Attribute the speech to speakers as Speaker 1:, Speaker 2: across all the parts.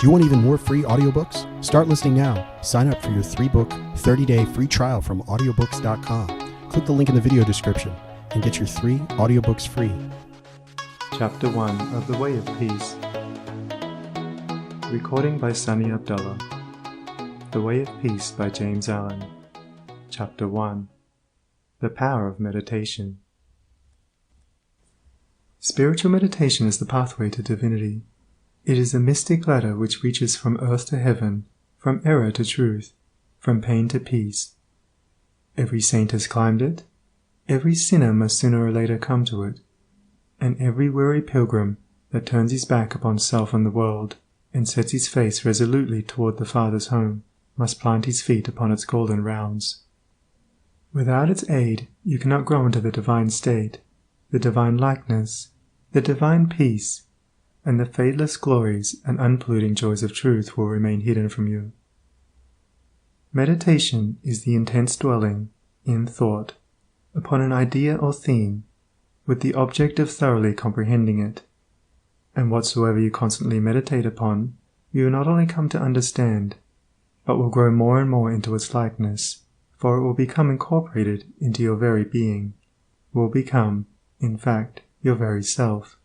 Speaker 1: Do you want even more free audiobooks? Start listening now. Sign up for your 3-book, 30-day free trial from AudioBooks.com. Click the link in the video description and get your 3 audiobooks free.
Speaker 2: Chapter 1 of The Way of Peace. Recording by Sunny Abdullah. The Way of Peace by James Allen. Chapter 1. The Power of Meditation. Spiritual meditation is the pathway to divinity. It is a mystic ladder which reaches from earth to heaven, from error to truth, from pain to peace. Every saint has climbed it, every sinner must sooner or later come to it, and every weary pilgrim that turns his back upon self and the world, and sets his face resolutely toward the Father's home, must plant his feet upon its golden rounds. Without its aid you cannot grow into the divine state, the divine likeness, the divine peace, and the fadeless glories and unpolluting joys of truth will remain hidden from you. Meditation is the intense dwelling, in thought, upon an idea or theme, with the object of thoroughly comprehending it. And whatsoever you constantly meditate upon, you will not only come to understand, but will grow more and more into its likeness, for it will become incorporated into your very being, will become, in fact, your very self.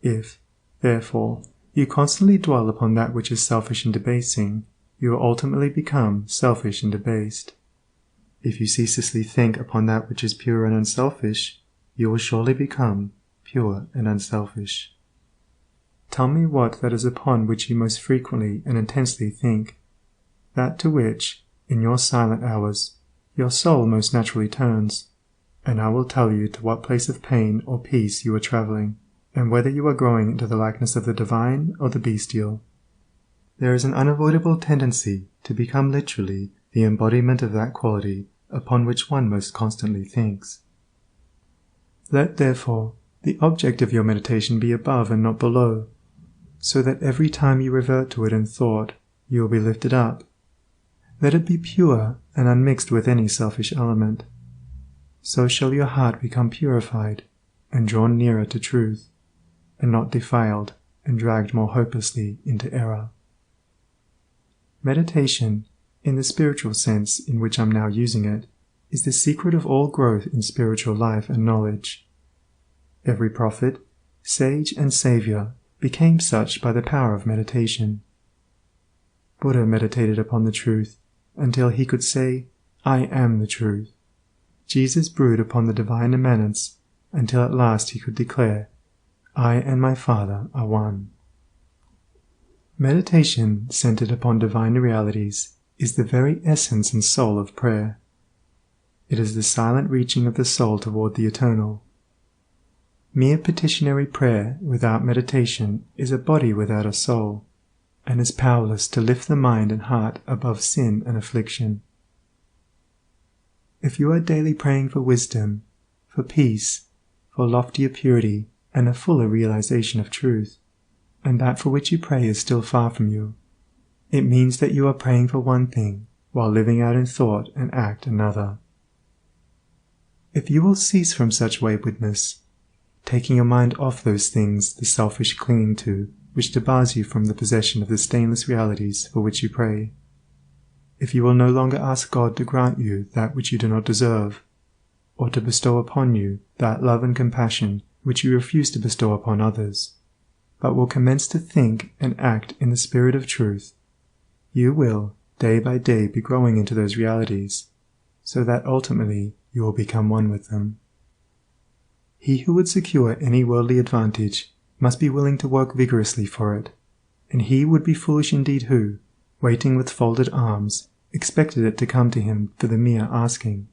Speaker 2: If, therefore, you constantly dwell upon that which is selfish and debasing, you will ultimately become selfish and debased. If you ceaselessly think upon that which is pure and unselfish, you will surely become pure and unselfish. Tell me what that is upon which you most frequently and intensely think, that to which, in your silent hours, your soul most naturally turns, and I will tell you to what place of pain or peace you are traveling, and whether you are growing into the likeness of the divine or the bestial. There is an unavoidable tendency to become literally the embodiment of that quality upon which one most constantly thinks. Let, therefore, the object of your meditation be above and not below, so that every time you revert to it in thought, you will be lifted up. Let it be pure and unmixed with any selfish element. So shall your heart become purified and drawn nearer to truth, and not defiled and dragged more hopelessly into error. Meditation, in the spiritual sense in which I am now using it, is the secret of all growth in spiritual life and knowledge. Every prophet, sage and savior became such by the power of meditation. Buddha meditated upon the truth until he could say, "I am the truth." Jesus brooded upon the divine immanence until at last he could declare, "I and my Father are one." Meditation centered upon divine realities is the very essence and soul of prayer. It is the silent reaching of the soul toward the eternal. Mere petitionary prayer without meditation is a body without a soul, and is powerless to lift the mind and heart above sin and affliction. If you are daily praying for wisdom, for peace, for loftier purity, and a fuller realization of truth, and that for which you pray is still far from you, it means that you are praying for one thing while living out in thought and act another. If you will cease from such waywardness, taking your mind off those things the selfish clinging to, which debars you from the possession of the stainless realities for which you pray, if you will no longer ask God to grant you that which you do not deserve, or to bestow upon you that love and compassion which you refuse to bestow upon others, but will commence to think and act in the spirit of truth, you will, day by day, be growing into those realities, so that ultimately you will become one with them. He who would secure any worldly advantage must be willing to work vigorously for it, and he would be foolish indeed who, waiting with folded arms, expected it to come to him for the mere asking.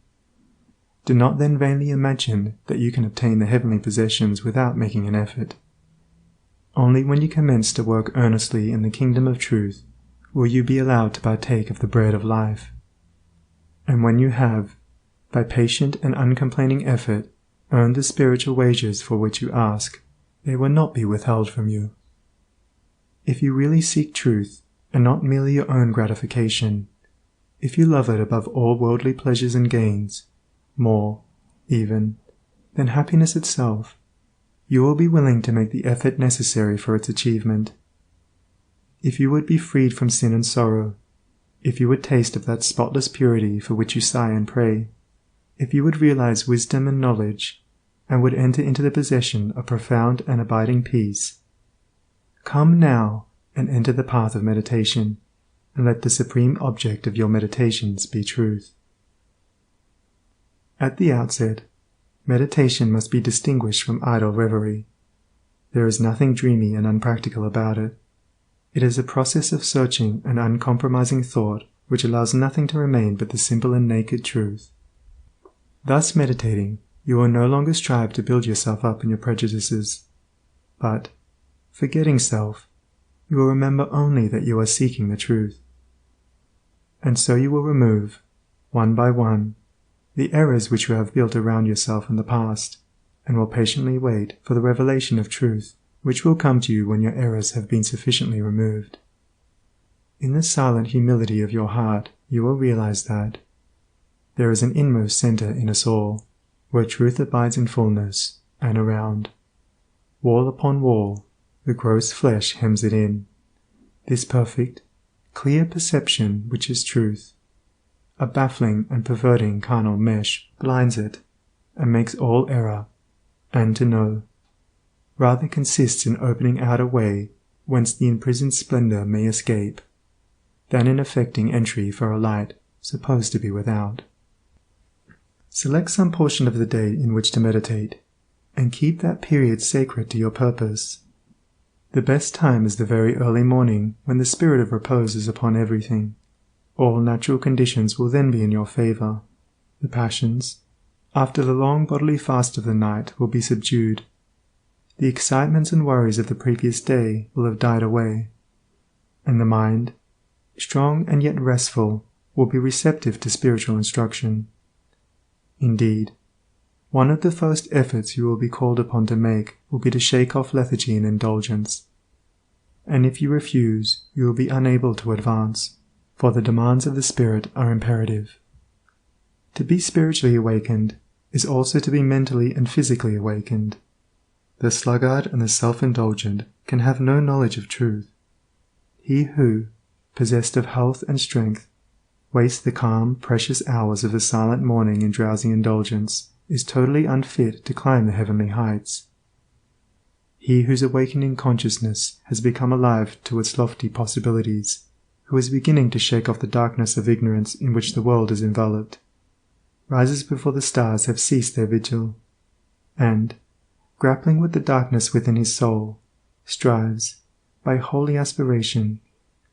Speaker 2: Do not then vainly imagine that you can obtain the heavenly possessions without making an effort. Only when you commence to work earnestly in the kingdom of truth will you be allowed to partake of the bread of life. And when you have, by patient and uncomplaining effort, earned the spiritual wages for which you ask, they will not be withheld from you. If you really seek truth, and not merely your own gratification, if you love it above all worldly pleasures and gains, more, even, than happiness itself, you will be willing to make the effort necessary for its achievement. If you would be freed from sin and sorrow, if you would taste of that spotless purity for which you sigh and pray, if you would realize wisdom and knowledge, and would enter into the possession of profound and abiding peace, come now and enter the path of meditation, and let the supreme object of your meditations be truth. At the outset, meditation must be distinguished from idle reverie. There is nothing dreamy and unpractical about it. It is a process of searching and uncompromising thought which allows nothing to remain but the simple and naked truth. Thus meditating, you will no longer strive to build yourself up in your prejudices, but, forgetting self, you will remember only that you are seeking the truth. And so you will remove, one by one, the errors which you have built around yourself in the past, and will patiently wait for the revelation of truth, which will come to you when your errors have been sufficiently removed. In the silent humility of your heart, you will realize that there is an inmost center in us all, where truth abides in fullness, and around, wall upon wall, the gross flesh hems it in. This perfect, clear perception which is truth, a baffling and perverting carnal mesh blinds it, and makes all error, and to know, rather consists in opening out a way whence the imprisoned splendor may escape, than in effecting entry for a light supposed to be without. Select some portion of the day in which to meditate, and keep that period sacred to your purpose. The best time is the very early morning, when the spirit of repose is upon everything. All natural conditions will then be in your favor. The passions, after the long bodily fast of the night, will be subdued. The excitements and worries of the previous day will have died away, and the mind, strong and yet restful, will be receptive to spiritual instruction. Indeed, one of the first efforts you will be called upon to make will be to shake off lethargy and indulgence. And if you refuse, you will be unable to advance, for the demands of the Spirit are imperative. To be spiritually awakened is also to be mentally and physically awakened. The sluggard and the self-indulgent can have no knowledge of truth. He who, possessed of health and strength, wastes the calm, precious hours of the silent morning in drowsy indulgence, is totally unfit to climb the heavenly heights. He whose awakening consciousness has become alive to its lofty possibilities, who is beginning to shake off the darkness of ignorance in which the world is enveloped, rises before the stars have ceased their vigil, and, grappling with the darkness within his soul, strives, by holy aspiration,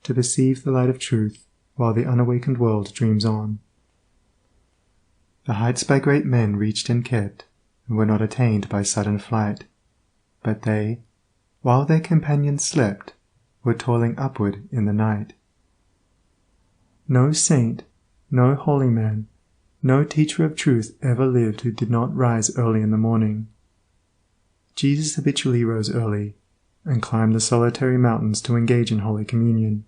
Speaker 2: to perceive the light of truth while the unawakened world dreams on. The heights by great men reached and kept, and were not attained by sudden flight, but they, while their companions slept, were toiling upward in the night. No saint, no holy man, no teacher of truth ever lived who did not rise early in the morning. Jesus habitually rose early, and climbed the solitary mountains to engage in Holy Communion.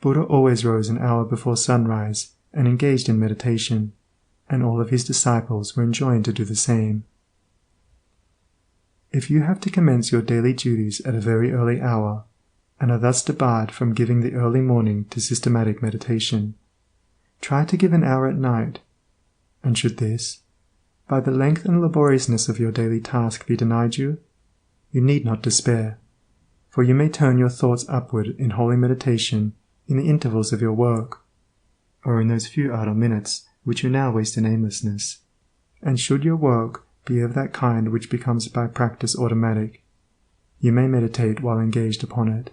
Speaker 2: Buddha always rose an hour before sunrise and engaged in meditation, and all of his disciples were enjoined to do the same. If you have to commence your daily duties at a very early hour, and are thus debarred from giving the early morning to systematic meditation, try to give an hour at night, and should this, by the length and laboriousness of your daily task, be denied you, you need not despair, for you may turn your thoughts upward in holy meditation in the intervals of your work, or in those few idle minutes which you now waste in aimlessness. And should your work be of that kind which becomes by practice automatic, you may meditate while engaged upon it.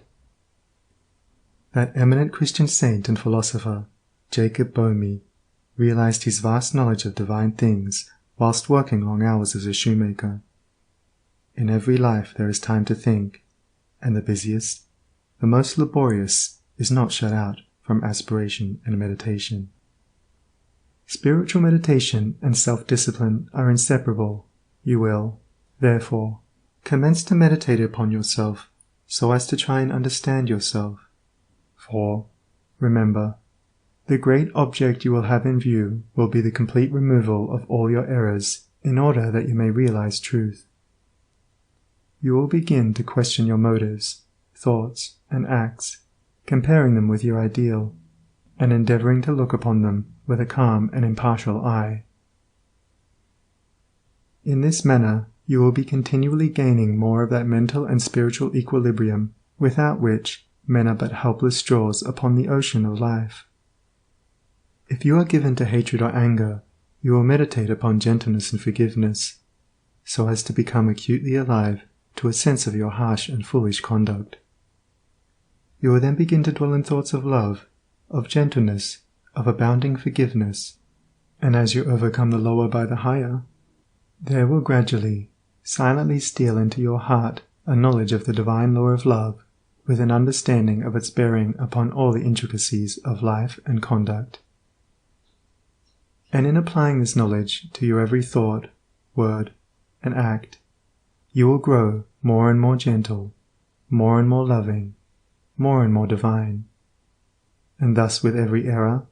Speaker 2: That eminent Christian saint and philosopher, Jacob Boehme, realized his vast knowledge of divine things whilst working long hours as a shoemaker. In every life there is time to think, and the busiest, the most laborious, is not shut out from aspiration and meditation. Spiritual meditation and self-discipline are inseparable. You will, therefore, commence to meditate upon yourself so as to try and understand yourself. For, remember, the great object you will have in view will be the complete removal of all your errors in order that you may realize truth. You will begin to question your motives, thoughts, and acts, comparing them with your ideal, and endeavoring to look upon them with a calm and impartial eye. In this manner, you will be continually gaining more of that mental and spiritual equilibrium without which men are but helpless straws upon the ocean of life. If you are given to hatred or anger, you will meditate upon gentleness and forgiveness, so as to become acutely alive to a sense of your harsh and foolish conduct. You will then begin to dwell in thoughts of love, of gentleness, of abounding forgiveness, and as you overcome the lower by the higher, there will gradually, silently steal into your heart a knowledge of the divine law of love, with an understanding of its bearing upon all the intricacies of life and conduct. And in applying this knowledge to your every thought, word, and act, you will grow more and more gentle, more and more loving, more and more divine. And thus with every error,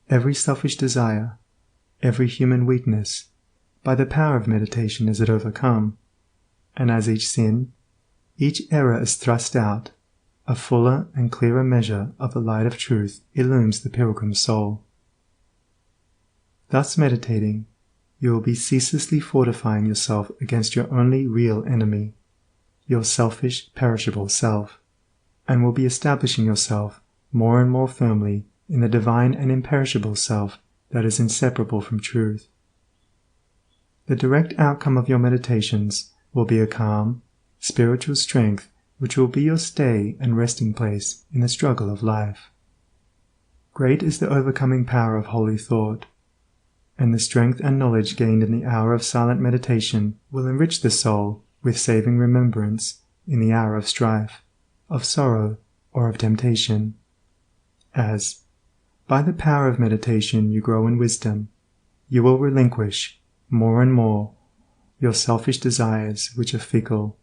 Speaker 2: every selfish desire, every human weakness, by the power of meditation is it overcome, and as each sin, each error is thrust out, a fuller and clearer measure of the light of truth illumes the pilgrim's soul. Thus meditating, you will be ceaselessly fortifying yourself against your only real enemy, your selfish, perishable self, and will be establishing yourself more and more firmly in the divine and imperishable self that is inseparable from truth. The direct outcome of your meditations will be a calm, spiritual strength which will be your stay and resting place in the struggle of life. Great is the overcoming power of holy thought, and the strength and knowledge gained in the hour of silent meditation will enrich the soul with saving remembrance in the hour of strife, of sorrow, or of temptation. As, by the power of meditation you grow in wisdom, you will relinquish, more and more, your selfish desires which are fickle,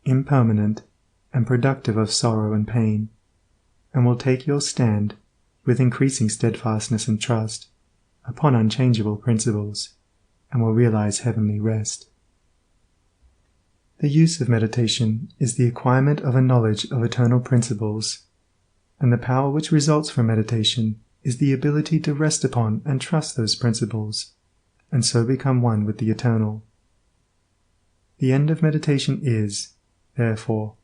Speaker 2: impermanent, and productive of sorrow and pain, and will take your stand, with increasing steadfastness and trust, upon unchangeable principles, and will realize heavenly rest. The use of meditation is the acquirement of a knowledge of eternal principles, and the power which results from meditation is the ability to rest upon and trust those principles, and so become one with the eternal. The end of meditation is, therefore,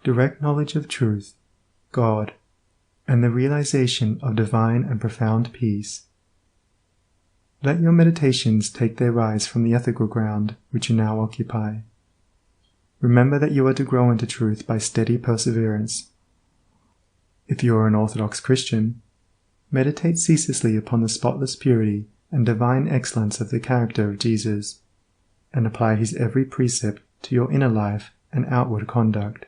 Speaker 2: direct knowledge of truth, God, and the realization of divine and profound peace. Let your meditations take their rise from the ethical ground which you now occupy. Remember that you are to grow into truth by steady perseverance. If you are an Orthodox Christian, meditate ceaselessly upon the spotless purity and divine excellence of the character of Jesus, and apply his every precept to your inner life and outward conduct,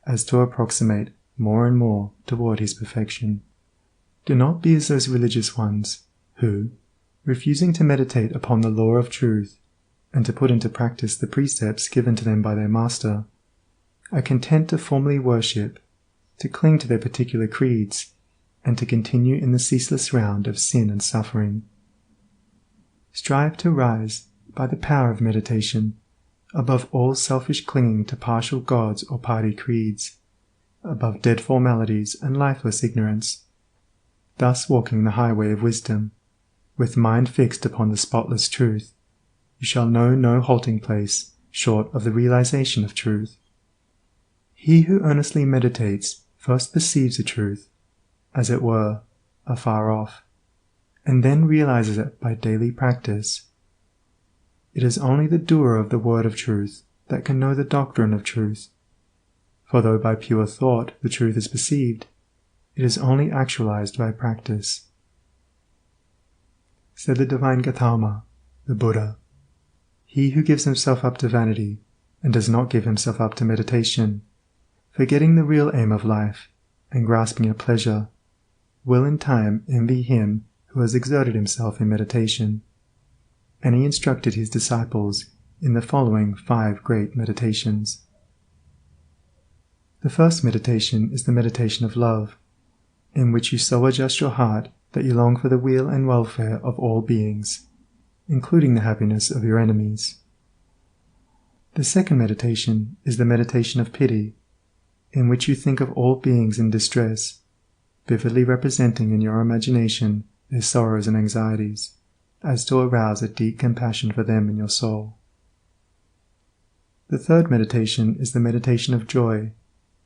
Speaker 2: as to approximate more and more toward his perfection. Do not be as those religious ones who, refusing to meditate upon the law of truth and to put into practice the precepts given to them by their master, are content to formally worship, to cling to their particular creeds, and to continue in the ceaseless round of sin and suffering. Strive to rise, by the power of meditation, above all selfish clinging to partial gods or party creeds, above dead formalities and lifeless ignorance, thus walking the highway of wisdom, with mind fixed upon the spotless truth. You shall know no halting place short of the realization of truth. He who earnestly meditates first perceives the truth, as it were, afar off, and then realizes it by daily practice. It is only the doer of the word of truth that can know the doctrine of truth, for though by pure thought the truth is perceived, it is only actualized by practice. Said the divine Gautama, the Buddha, "He who gives himself up to vanity, and does not give himself up to meditation, forgetting the real aim of life, and grasping at pleasure, will in time envy him who has exerted himself in meditation." And he instructed his disciples in the following 5 great meditations. The first meditation is the meditation of love, in which you so adjust your heart that you long for the weal and welfare of all beings, including the happiness of your enemies. The second meditation is the meditation of pity, in which you think of all beings in distress, vividly representing in your imagination their sorrows and anxieties, as to arouse a deep compassion for them in your soul. The third meditation is the meditation of joy,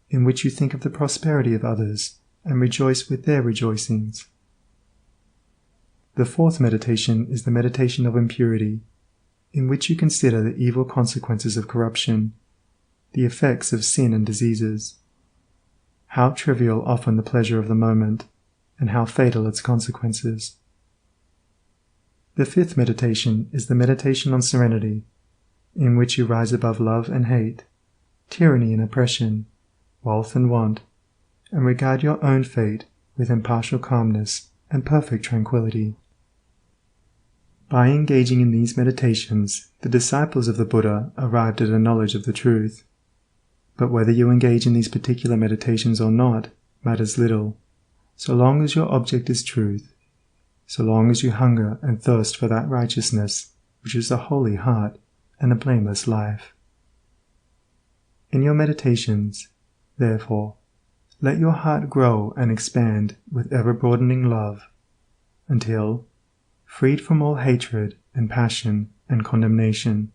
Speaker 2: in which you think of the prosperity of others and rejoice with their rejoicings. The fourth meditation is the meditation of impurity, in which you consider the evil consequences of corruption, the effects of sin and diseases. How trivial often the pleasure of the moment, and how fatal its consequences. The fifth meditation is the meditation on serenity, in which you rise above love and hate, tyranny and oppression, wealth and want, and regard your own fate with impartial calmness and perfect tranquility. By engaging in these meditations, the disciples of the Buddha arrived at a knowledge of the truth. But whether you engage in these particular meditations or not matters little, so long as your object is truth, so long as you hunger and thirst for that righteousness which is a holy heart and a blameless life. In your meditations, therefore, let your heart grow and expand with ever-broadening love, until, freed from all hatred and passion and condemnation,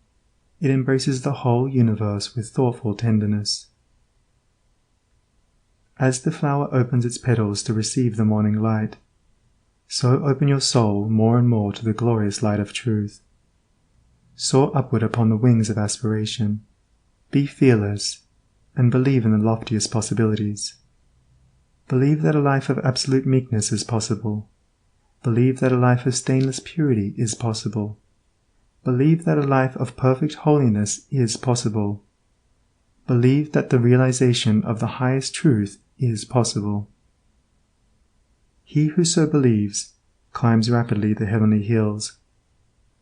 Speaker 2: it embraces the whole universe with thoughtful tenderness. As the flower opens its petals to receive the morning light, so open your soul more and more to the glorious light of truth. Soar upward upon the wings of aspiration, be fearless, and believe in the loftiest possibilities. Believe that a life of absolute meekness is possible. Believe that a life of stainless purity is possible. Believe that a life of perfect holiness is possible. Believe that the realization of the highest truth is possible. He who so believes climbs rapidly the heavenly hills,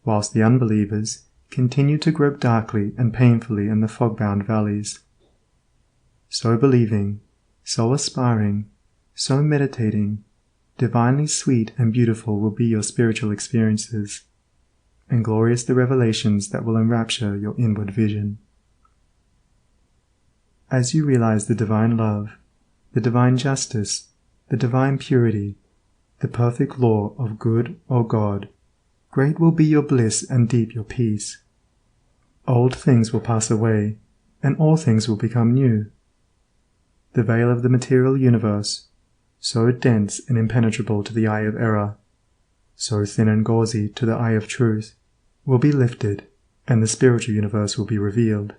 Speaker 2: whilst the unbelievers continue to grope darkly and painfully in the fog-bound valleys. So believing, so aspiring, so meditating, divinely sweet and beautiful will be your spiritual experiences, and glorious the revelations that will enrapture your inward vision. As you realize the divine love, the divine justice, the divine purity, the perfect law of good or God, great will be your bliss and deep your peace. Old things will pass away, and all things will become new. The veil of the material universe, so dense and impenetrable to the eye of error, so thin and gauzy to the eye of truth, will be lifted, and the spiritual universe will be revealed.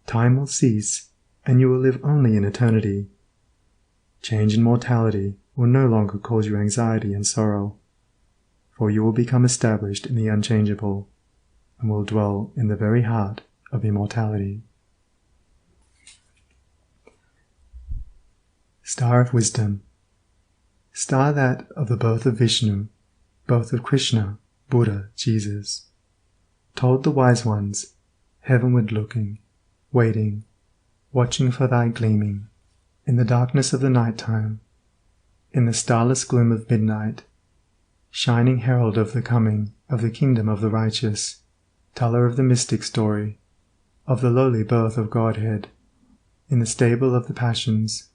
Speaker 2: Time will cease, and you will live only in eternity. Change and mortality will no longer cause you anxiety and sorrow, for you will become established in the unchangeable, and will dwell in the very heart of immortality. Star of Wisdom. Star that of the birth of Vishnu, both of Krishna, Buddha, Jesus, told the wise ones, heavenward looking, waiting, watching for thy gleaming, in the darkness of the night time, in the starless gloom of midnight, shining herald of the coming of the kingdom of the righteous, teller of the mystic story, of the lowly birth of Godhead, in the stable of the passions,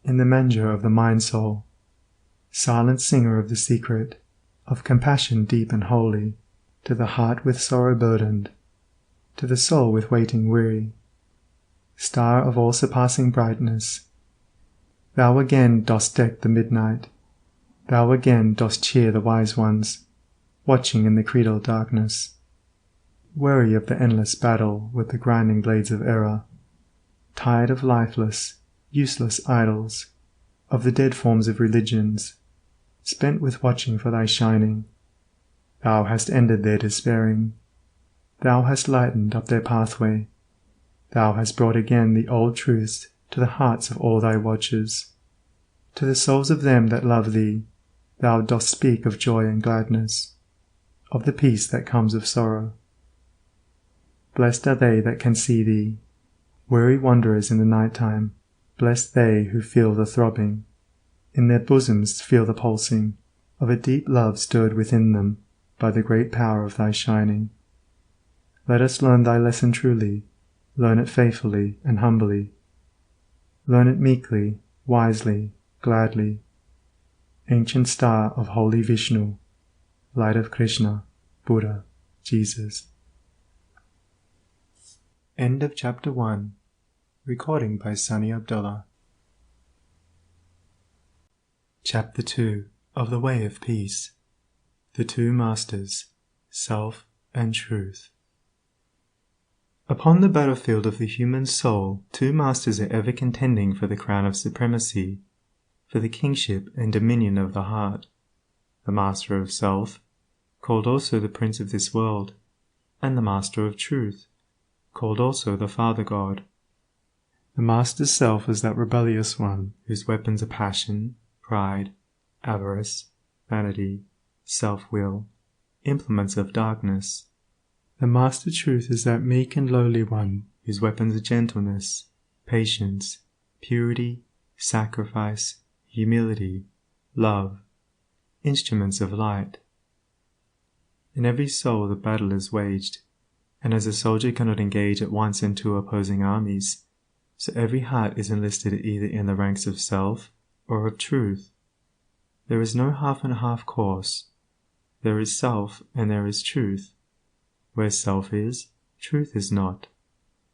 Speaker 2: in the manger of the mind-soul, silent singer of the secret, of compassion deep and holy, to the heart with sorrow burdened, to the soul with waiting weary, star of all-surpassing brightness, thou again dost deck the midnight, thou again dost cheer the wise ones, watching in the creedal darkness, weary of the endless battle with the grinding blades of error, tired of lifeless, useless idols, of the dead forms of religions, spent with watching for thy shining. Thou hast ended their despairing. Thou hast lightened up their pathway. Thou hast brought again the old truths to the hearts of all thy watchers. To the souls of them that love thee, thou dost speak of joy and gladness, of the peace that comes of sorrow. Blessed are they that can see thee, weary wanderers in the night time. Blessed they who feel the throbbing, in their bosoms feel the pulsing, of a deep love stirred within them by the great power of thy shining. Let us learn thy lesson truly, learn it faithfully and humbly, Learn it meekly, wisely, gladly. Ancient star of holy Vishnu, light of Krishna, Buddha, Jesus. End of Chapter 1. Recording by Sunny Abdullah. Chapter 2 of the Way of Peace. The Two Masters, Self and Truth. Upon the battlefield of the human soul, two masters are ever contending for the crown of supremacy, for the kingship and dominion of the heart. The master of self, called also the prince of this world, and the master of truth, called also the Father God. The master self is that rebellious one whose weapons are passion, pride, avarice, vanity, self-will, implements of darkness. The master truth is that meek and lowly one whose weapons are gentleness, patience, purity, sacrifice, humility, love, instruments of light. In every soul the battle is waged, and as a soldier cannot engage at once in two opposing armies, so every heart is enlisted either in the ranks of self or of truth. There is no half and half course. There is self and there is truth. Where self is, truth is not.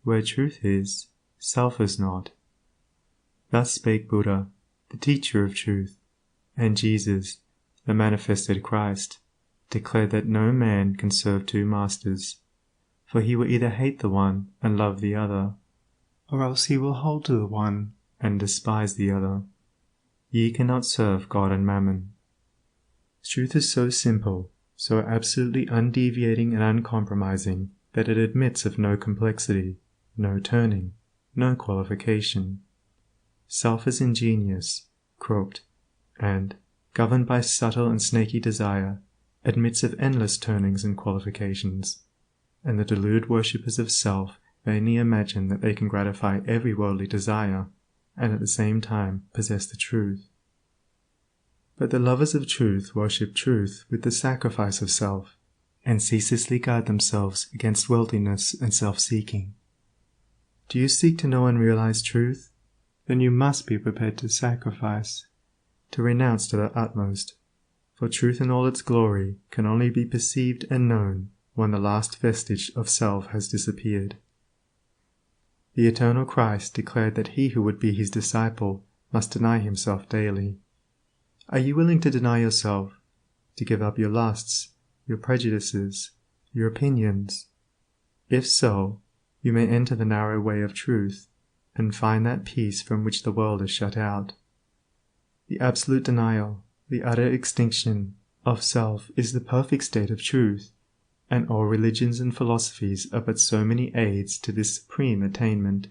Speaker 2: Where truth is, self is not. Thus spake Buddha, the teacher of truth, and Jesus, the manifested Christ, declared that no man can serve two masters, for he will either hate the one and love the other, or else he will hold to the one and despise the other. Ye cannot serve God and mammon. Truth is so simple, so absolutely undeviating and uncompromising, that it admits of no complexity, no turning, no qualification. Self is ingenious, crooked, and, governed by subtle and snaky desire, admits of endless turnings and qualifications, and the deluded worshippers of self vainly imagine that they can gratify every worldly desire, and at the same time possess the truth. But the lovers of truth worship truth with the sacrifice of self, and ceaselessly guard themselves against worldliness and self-seeking. Do you seek to know and realize truth? Then you must be prepared to sacrifice, to renounce to the utmost, for truth in all its glory can only be perceived and known when the last vestige of self has disappeared. The eternal Christ declared that he who would be his disciple must deny himself daily. Are you willing to deny yourself, to give up your lusts, your prejudices, your opinions? If so, you may enter the narrow way of truth, and find that peace from which the world is shut out. The absolute denial, the utter extinction of self is the perfect state of truth, and all religions and philosophies are but so many aids to this supreme attainment.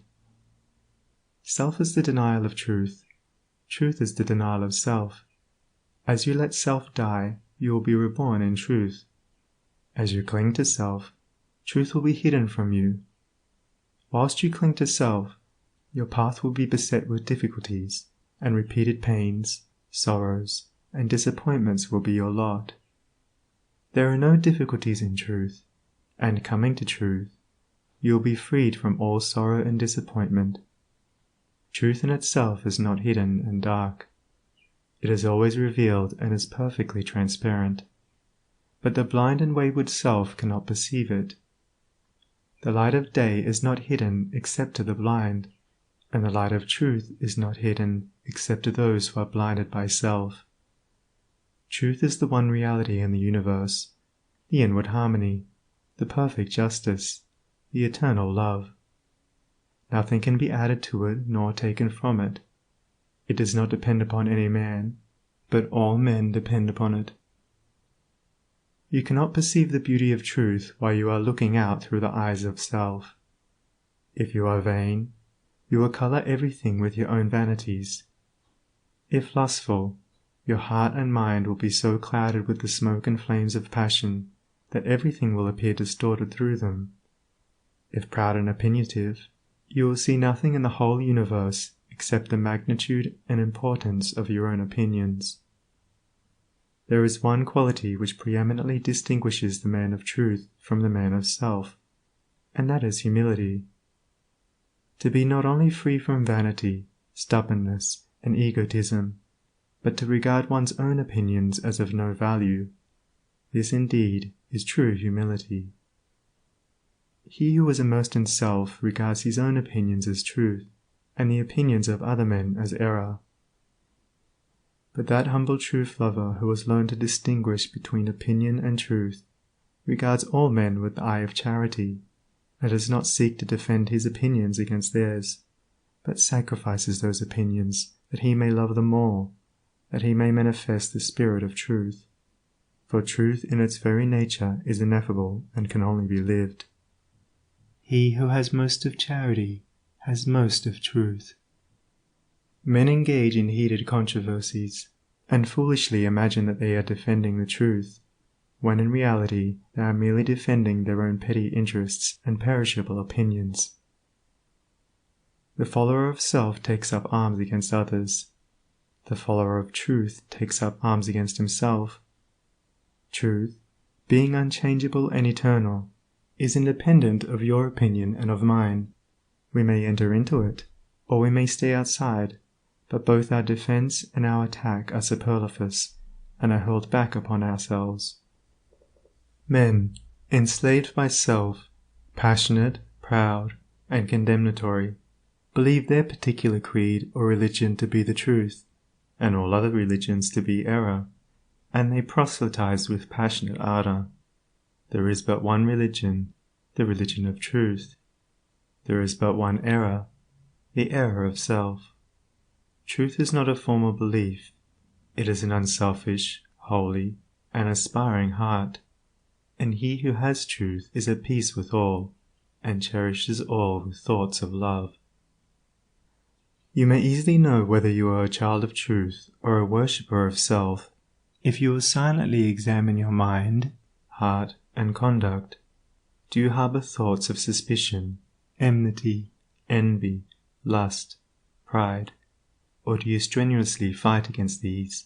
Speaker 2: Self is the denial of truth. Truth is the denial of self. As you let self die, you will be reborn in truth. As you cling to self, truth will be hidden from you. Whilst you cling to self, your path will be beset with difficulties, and repeated pains, sorrows, and disappointments will be your lot. There are no difficulties in truth, and coming to truth, you will be freed from all sorrow and disappointment. Truth in itself is not hidden and dark. It is always revealed and is perfectly transparent, but the blind and wayward self cannot perceive it. The light of day is not hidden except to the blind, and the light of truth is not hidden except to those who are blinded by self. Truth is the one reality in the universe, the inward harmony, the perfect justice, the eternal love. Nothing can be added to it nor taken from it. It does not depend upon any man, but all men depend upon it. You cannot perceive the beauty of truth while you are looking out through the eyes of self. If you are vain, you will color everything with your own vanities. If lustful, your heart and mind will be so clouded with the smoke and flames of passion that everything will appear distorted through them. If proud and opinionative, you will see nothing in the whole universe except the magnitude and importance of your own opinions. There is one quality which preeminently distinguishes the man of truth from the man of self, and that is humility. To be not only free from vanity, stubbornness, and egotism, but to regard one's own opinions as of no value. This indeed is true humility. He who is immersed in self regards his own opinions as truth, and the opinions of other men as error. But that humble truth-lover who has learned to distinguish between opinion and truth regards all men with the eye of charity, and does not seek to defend his opinions against theirs, but sacrifices those opinions that he may love them more, that he may manifest the spirit of truth. For truth in its very nature is ineffable and can only be lived. He who has most of charity has most of truth. Men engage in heated controversies, and foolishly imagine that they are defending the truth, when in reality they are merely defending their own petty interests and perishable opinions. The follower of self takes up arms against others. The follower of truth takes up arms against himself. Truth, being unchangeable and eternal, is independent of your opinion and of mine. We may enter into it, or we may stay outside, but both our defense and our attack are superfluous, and are hurled back upon ourselves. Men, enslaved by self, passionate, proud, and condemnatory, believe their particular creed or religion to be the truth, and all other religions to be error, and they proselytize with passionate ardor. There is but one religion, the religion of truth. There is but one error, the error of self. Truth is not a formal belief. It is an unselfish, holy, and aspiring heart, and he who has truth is at peace with all, and cherishes all with thoughts of love. You may easily know whether you are a child of truth or a worshipper of self if you will silently examine your mind, heart, and conduct. Do you harbor thoughts of suspicion, enmity, envy, lust, pride, or do you strenuously fight against these?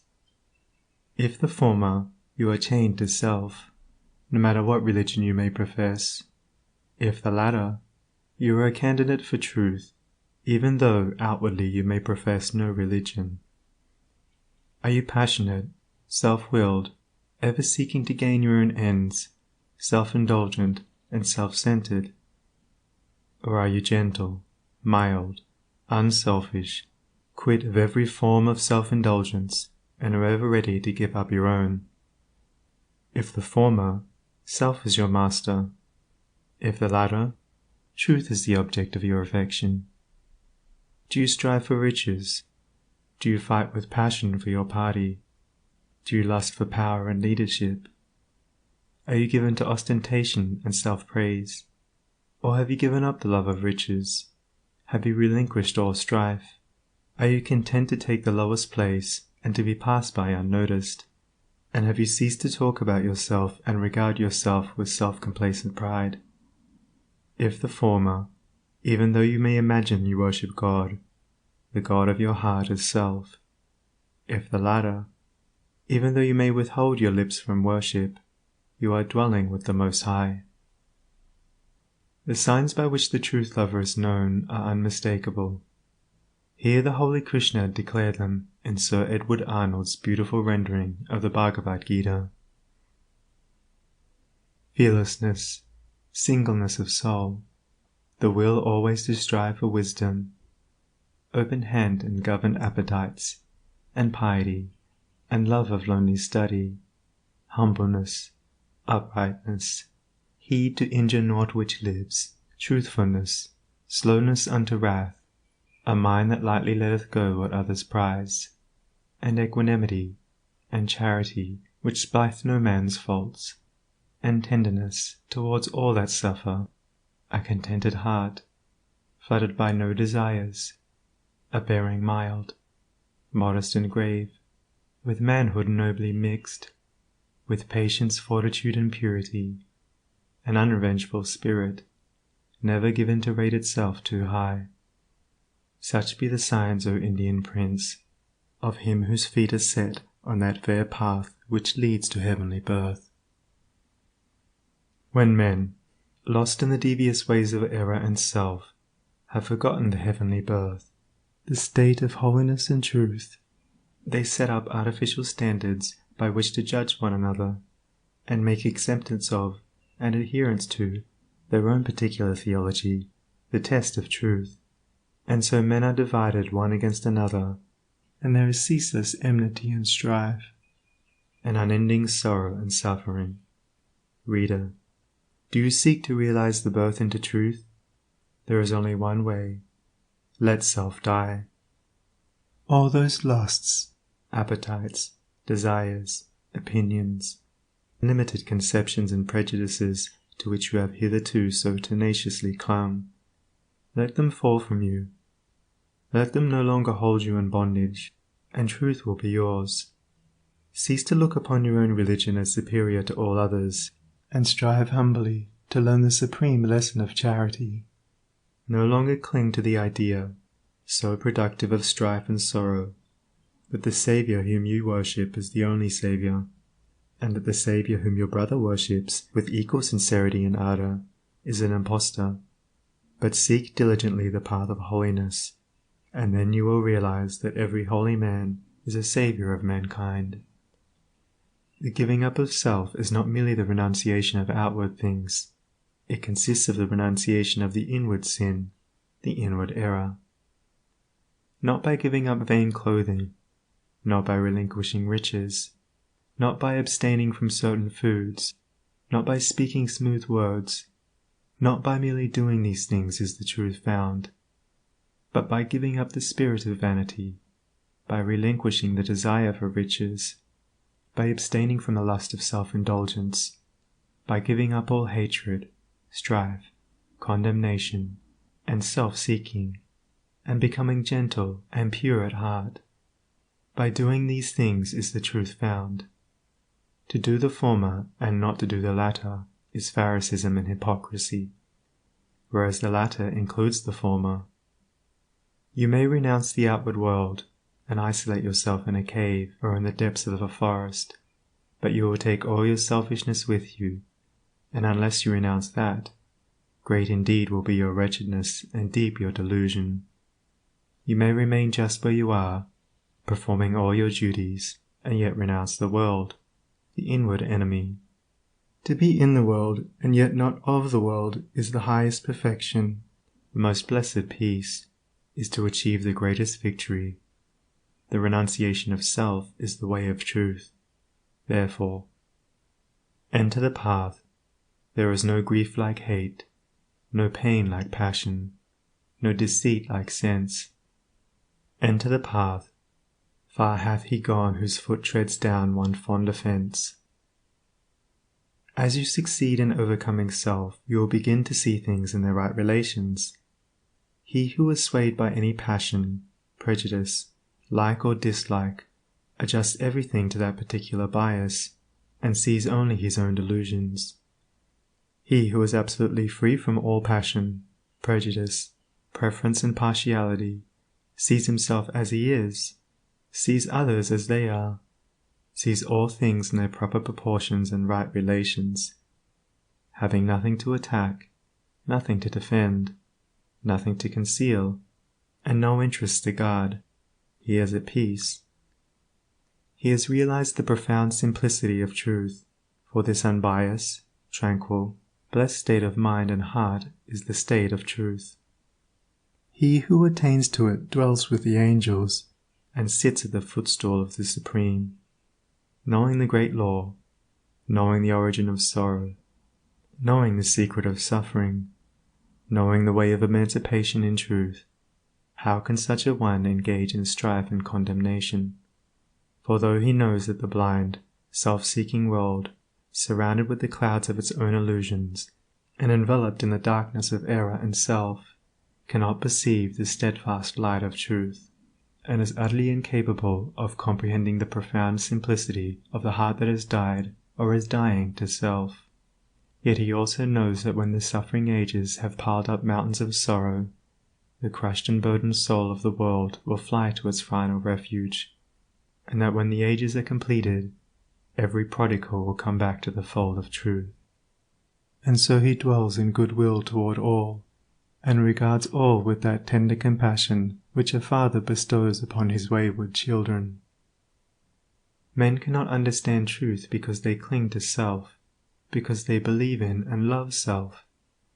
Speaker 2: If the former, you are chained to self, no matter what religion you may profess. If the latter, you are a candidate for truth, even though outwardly you may profess no religion. Are you passionate, self-willed, ever seeking to gain your own ends, self-indulgent, and self-centered? Or are you gentle, mild, unselfish, quit of every form of self-indulgence, and are ever ready to give up your own? If the former, self is your master. If the latter, truth is the object of your affection. Do you strive for riches? Do you fight with passion for your party? Do you lust for power and leadership? Are you given to ostentation and self-praise? Or have you given up the love of riches? Have you relinquished all strife? Are you content to take the lowest place and to be passed by unnoticed? And have you ceased to talk about yourself and regard yourself with self-complacent pride? If the former, even though you may imagine you worship God, the God of your heart is self. If the latter, even though you may withhold your lips from worship, you are dwelling with the Most High. The signs by which the truth lover is known are unmistakable. Here the holy Krishna declared them in Sir Edward Arnold's beautiful rendering of the Bhagavad Gita. Fearlessness, singleness of soul, the will always to strive for wisdom, open hand and governed appetites, and piety, and love of lonely study, humbleness, uprightness, heed to injure naught which lives, truthfulness, slowness unto wrath, a mind that lightly letteth go what others prize, and equanimity, and charity which spiteth no man's faults, and tenderness towards all that suffer, a contented heart, fluttered by no desires, a bearing mild, modest and grave, with manhood nobly mixed, with patience, fortitude, and purity, an unrevengeful spirit, never given to rate itself too high. Such be the signs, O Indian Prince, of him whose feet are set on that fair path which leads to heavenly birth. When men, lost in the devious ways of error and self, have forgotten the heavenly birth, the state of holiness and truth. They set up artificial standards by which to judge one another, and make acceptance of and adherence to their own particular theology the test of truth. And so men are divided one against another, and there is ceaseless enmity and strife, and unending sorrow and suffering. Reader, do you seek to realize the birth into truth? There is only one way. Let self die. All those lusts, appetites, desires, opinions, limited conceptions and prejudices to which you have hitherto so tenaciously clung, let them fall from you. Let them no longer hold you in bondage, and truth will be yours. Cease to look upon your own religion as superior to all others, and strive humbly to learn the supreme lesson of charity. No longer cling to the idea, so productive of strife and sorrow, that the Saviour whom you worship is the only Saviour, and that the Saviour whom your brother worships with equal sincerity and ardour is an impostor. But seek diligently the path of holiness, and then you will realize that every holy man is a saviour of mankind. The giving up of self is not merely the renunciation of outward things. It consists of the renunciation of the inward sin, the inward error. Not by giving up vain clothing, not by relinquishing riches, not by abstaining from certain foods, not by speaking smooth words, not by merely doing these things is the truth found, but by giving up the spirit of vanity, by relinquishing the desire for riches, by abstaining from the lust of self-indulgence, by giving up all hatred, strife, condemnation, and self-seeking, and becoming gentle and pure at heart. By doing these things is the truth found. To do the former and not to do the latter is Pharisaism and hypocrisy, whereas the latter includes the former. You may renounce the outward world and isolate yourself in a cave or in the depths of a forest, but you will take all your selfishness with you, and unless you renounce that, great indeed will be your wretchedness and deep your delusion. You may remain just where you are, performing all your duties, and yet renounce the world, the inward enemy. To be in the world and yet not of the world is the highest perfection. The most blessed peace is to achieve the greatest victory. The renunciation of self is the way of truth. Therefore, enter the path. There is no grief like hate, no pain like passion, no deceit like sense. Enter the path. Far hath he gone whose foot treads down one fond offence. As you succeed in overcoming self, you will begin to see things in their right relations. He who is swayed by any passion, prejudice, like or dislike, adjusts everything to that particular bias, and sees only his own delusions. He who is absolutely free from all passion, prejudice, preference and partiality, sees himself as he is, sees others as they are, sees all things in their proper proportions and right relations. Having nothing to attack, nothing to defend, nothing to conceal, and no interests to guard, he is at peace. He has realized the profound simplicity of truth, for this unbiased, tranquil, blessed state of mind and heart is the state of truth. He who attains to it dwells with the angels, and sits at the footstool of the Supreme, knowing the great law, knowing the origin of sorrow, knowing the secret of suffering, knowing the way of emancipation in truth. How can such a one engage in strife and condemnation? For though he knows that the blind, self-seeking world, surrounded with the clouds of its own illusions, and enveloped in the darkness of error and self, cannot perceive the steadfast light of truth, and is utterly incapable of comprehending the profound simplicity of the heart that has died or is dying to self. Yet he also knows that when the suffering ages have piled up mountains of sorrow, the crushed and burdened soul of the world will fly to its final refuge, and that when the ages are completed, every prodigal will come back to the fold of truth. And so he dwells in goodwill toward all, and regards all with that tender compassion which a father bestows upon his wayward children. Men cannot understand truth because they cling to self, because they believe in and love self,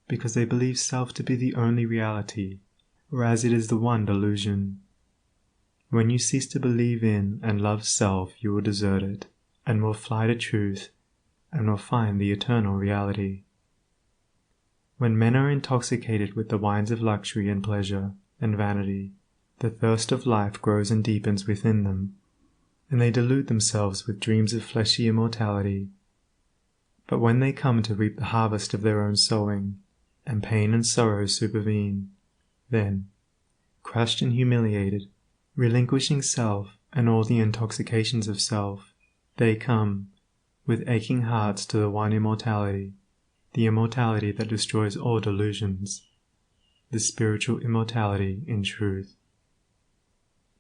Speaker 2: because they believe self to be the only reality, whereas it is the one delusion. When you cease to believe in and love self, you will desert it, and will fly to truth, and will find the eternal reality. When men are intoxicated with the wines of luxury and pleasure and vanity, the thirst of life grows and deepens within them, and they delude themselves with dreams of fleshy immortality. But when they come to reap the harvest of their own sowing, and pain and sorrow supervene, then, crushed and humiliated, relinquishing self and all the intoxications of self, they come, with aching hearts, to the one immortality, the immortality that destroys all delusions, the spiritual immortality in truth.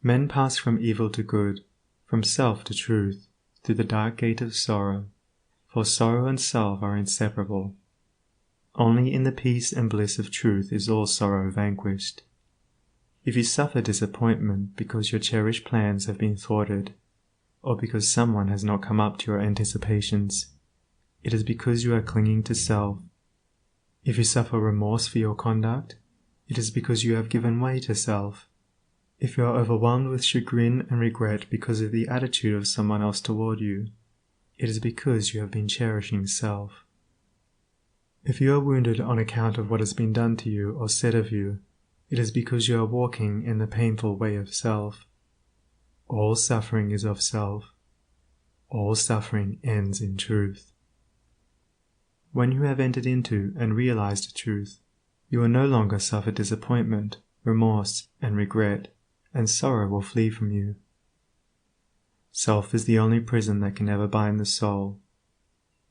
Speaker 2: Men pass from evil to good, from self to truth, through the dark gate of sorrow, for sorrow and self are inseparable. Only in the peace and bliss of truth is all sorrow vanquished. If you suffer disappointment because your cherished plans have been thwarted, or because someone has not come up to your anticipations, it is because you are clinging to self. If you suffer remorse for your conduct, it is because you have given way to self. If you are overwhelmed with chagrin and regret because of the attitude of someone else toward you, it is because you have been cherishing self. If you are wounded on account of what has been done to you or said of you, it is because you are walking in the painful way of self. All suffering is of self. All suffering ends in truth. When you have entered into and realized truth, you will no longer suffer disappointment, remorse, and regret, and sorrow will flee from you. Self is the only prison that can ever bind the soul.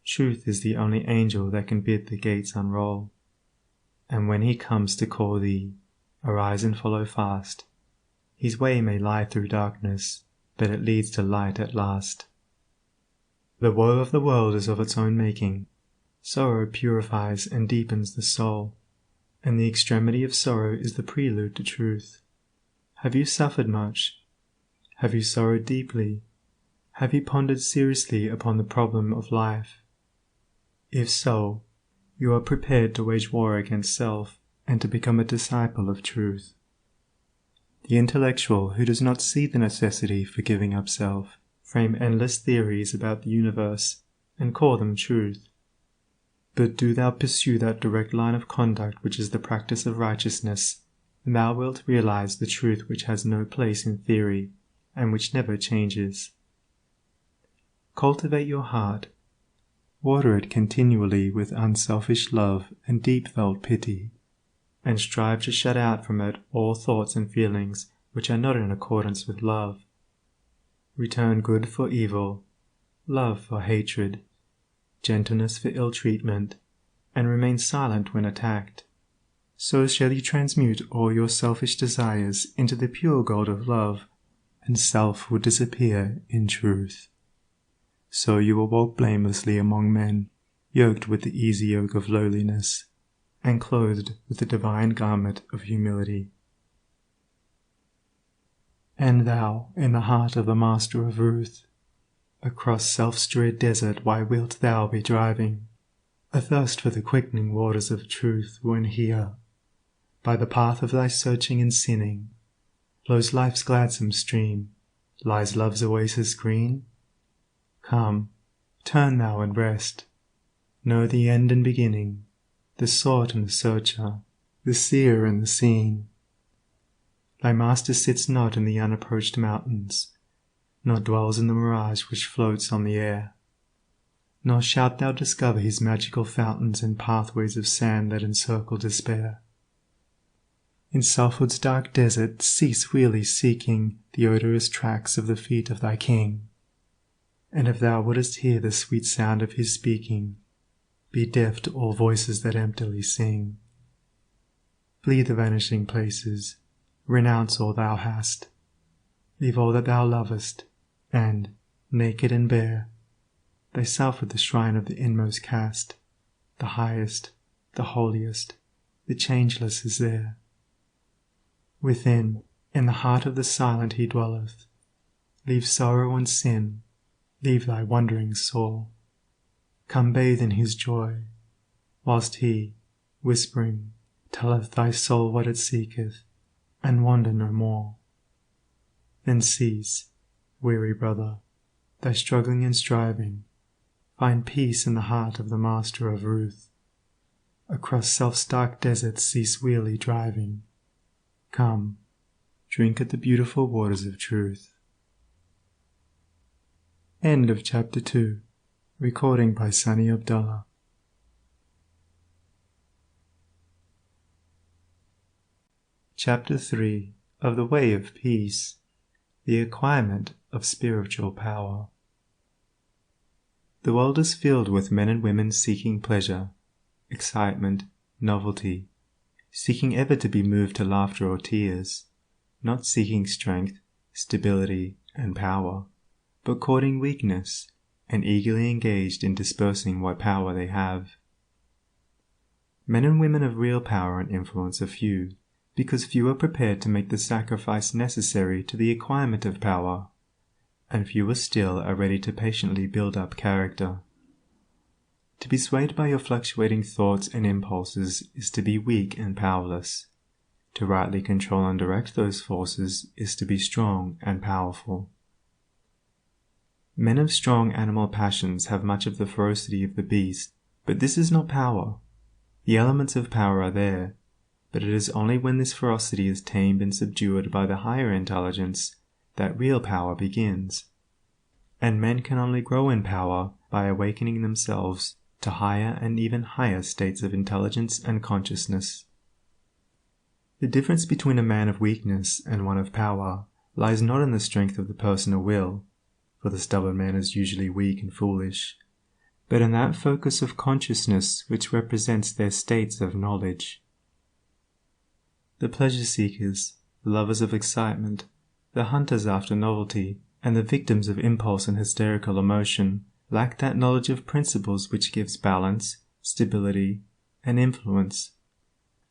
Speaker 2: Truth is the only angel that can bid the gates unroll. And when he comes to call thee, arise and follow fast. His way may lie through darkness, but it leads to light at last. The woe of the world is of its own making. Sorrow purifies and deepens the soul, and the extremity of sorrow is the prelude to truth. Have you suffered much? Have you sorrowed deeply? Have you pondered seriously upon the problem of life? If so, you are prepared to wage war against self and to become a disciple of truth. The intellectual who does not see the necessity for giving up self frame endless theories about the universe and call them truth. But do thou pursue that direct line of conduct which is the practice of righteousness, and thou wilt realize the truth which has no place in theory and which never changes. Cultivate your heart. Water it continually with unselfish love and deep-felt pity, and strive to shut out from it all thoughts and feelings which are not in accordance with love. Return good for evil, love for hatred, gentleness for ill treatment, and remain silent when attacked. So shall you transmute all your selfish desires into the pure gold of love, and self will disappear in truth. So you will walk blamelessly among men, yoked with the easy yoke of lowliness, and clothed with the divine garment of humility. And thou, in the heart of the Master of Ruth, across self-strayed desert why wilt thou be driving, athirst for the quickening waters of truth, when here, by the path of thy searching and sinning, flows life's gladsome stream, lies love's oasis green? Come, turn thou and rest, know the end and beginning, the sought and the searcher, the seer and the seen. Thy Master sits not in the unapproached mountains, nor dwells in the mirage which floats on the air, nor shalt thou discover his magical fountains and pathways of sand that encircle despair. In selfhood's dark desert cease wearily seeking the odorous tracks of the feet of thy King, and if thou wouldest hear the sweet sound of his speaking, be deaf to all voices that emptily sing. Flee the vanishing places, renounce all thou hast, leave all that thou lovest, and, naked and bare, thyself at the shrine of the inmost cast. The highest, the holiest, the changeless is there. Within, In the heart of the silent he dwelleth. Leave sorrow and sin, leave thy wandering soul. Come bathe in his joy, whilst he, whispering, telleth thy soul what it seeketh, and wander no more. Then cease, weary brother, thy struggling and striving, find peace in the heart of the Master of Ruth. Across self's dark deserts cease wearily driving. Come, drink at the beautiful waters of truth. End of Chapter 2. Recording by Sunny Abdullah. Chapter 3 of the Way of Peace, the Acquirement of Spiritual Power. The world is filled with men and women seeking pleasure, excitement, novelty, seeking ever to be moved to laughter or tears, not seeking strength, stability, and power, but courting weakness, and eagerly engaged in dispersing what power they have. Men and women of real power and influence are few, because few are prepared to make the sacrifice necessary to the acquirement of power, and fewer still are ready to patiently build up character. To be swayed by your fluctuating thoughts and impulses is to be weak and powerless. To rightly control and direct those forces is to be strong and powerful. Men of strong animal passions have much of the ferocity of the beast, but this is not power. The elements of power are there, but it is only when this ferocity is tamed and subdued by the higher intelligence that real power begins. And men can only grow in power by awakening themselves to higher and even higher states of intelligence and consciousness. The difference between a man of weakness and one of power lies not in the strength of the personal will, for the stubborn man is usually weak and foolish, but in that focus of consciousness which represents their states of knowledge. The pleasure seekers, the lovers of excitement, the hunters after novelty, and the victims of impulse and hysterical emotion lack that knowledge of principles which gives balance, stability, and influence.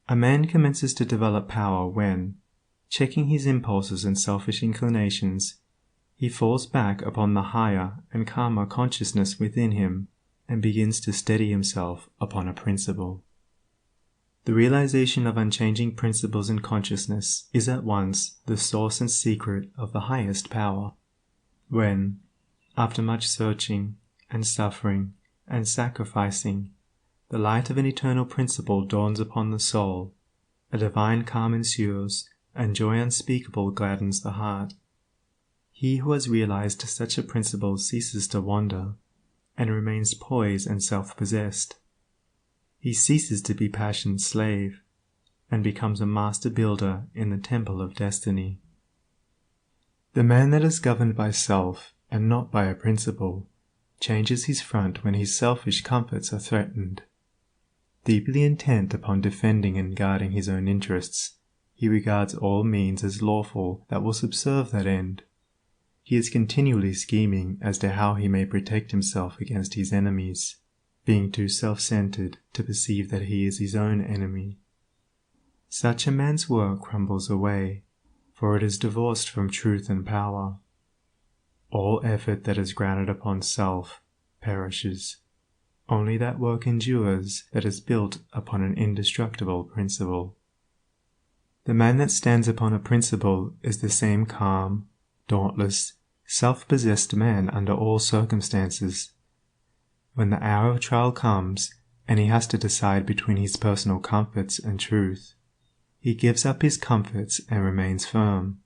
Speaker 2: A man commences to develop power when, checking his impulses and selfish inclinations, he falls back upon the higher and calmer consciousness within him and begins to steady himself upon a principle. The realization of unchanging principles in consciousness is at once the source and secret of the highest power. When, after much searching and suffering and sacrificing, the light of an eternal principle dawns upon the soul, a divine calm ensues, and joy unspeakable gladdens the heart. He who has realized such a principle ceases to wander, and remains poised and self-possessed. He ceases to be passion's slave, and becomes a master builder in the temple of destiny. The man that is governed by self, and not by a principle, changes his front when his selfish comforts are threatened. Deeply intent upon defending and guarding his own interests, he regards all means as lawful that will subserve that end. He is continually scheming as to how he may protect himself against his enemies, being too self-centered to perceive that he is his own enemy. Such a man's work crumbles away, for it is divorced from truth and power. All effort that is grounded upon self perishes. Only that work endures that is built upon an indestructible principle. The man that stands upon a principle is the same calm, dauntless, self-possessed man under all circumstances. When the hour of trial comes, and he has to decide between his personal comforts and truth, he gives up his comforts and remains firm.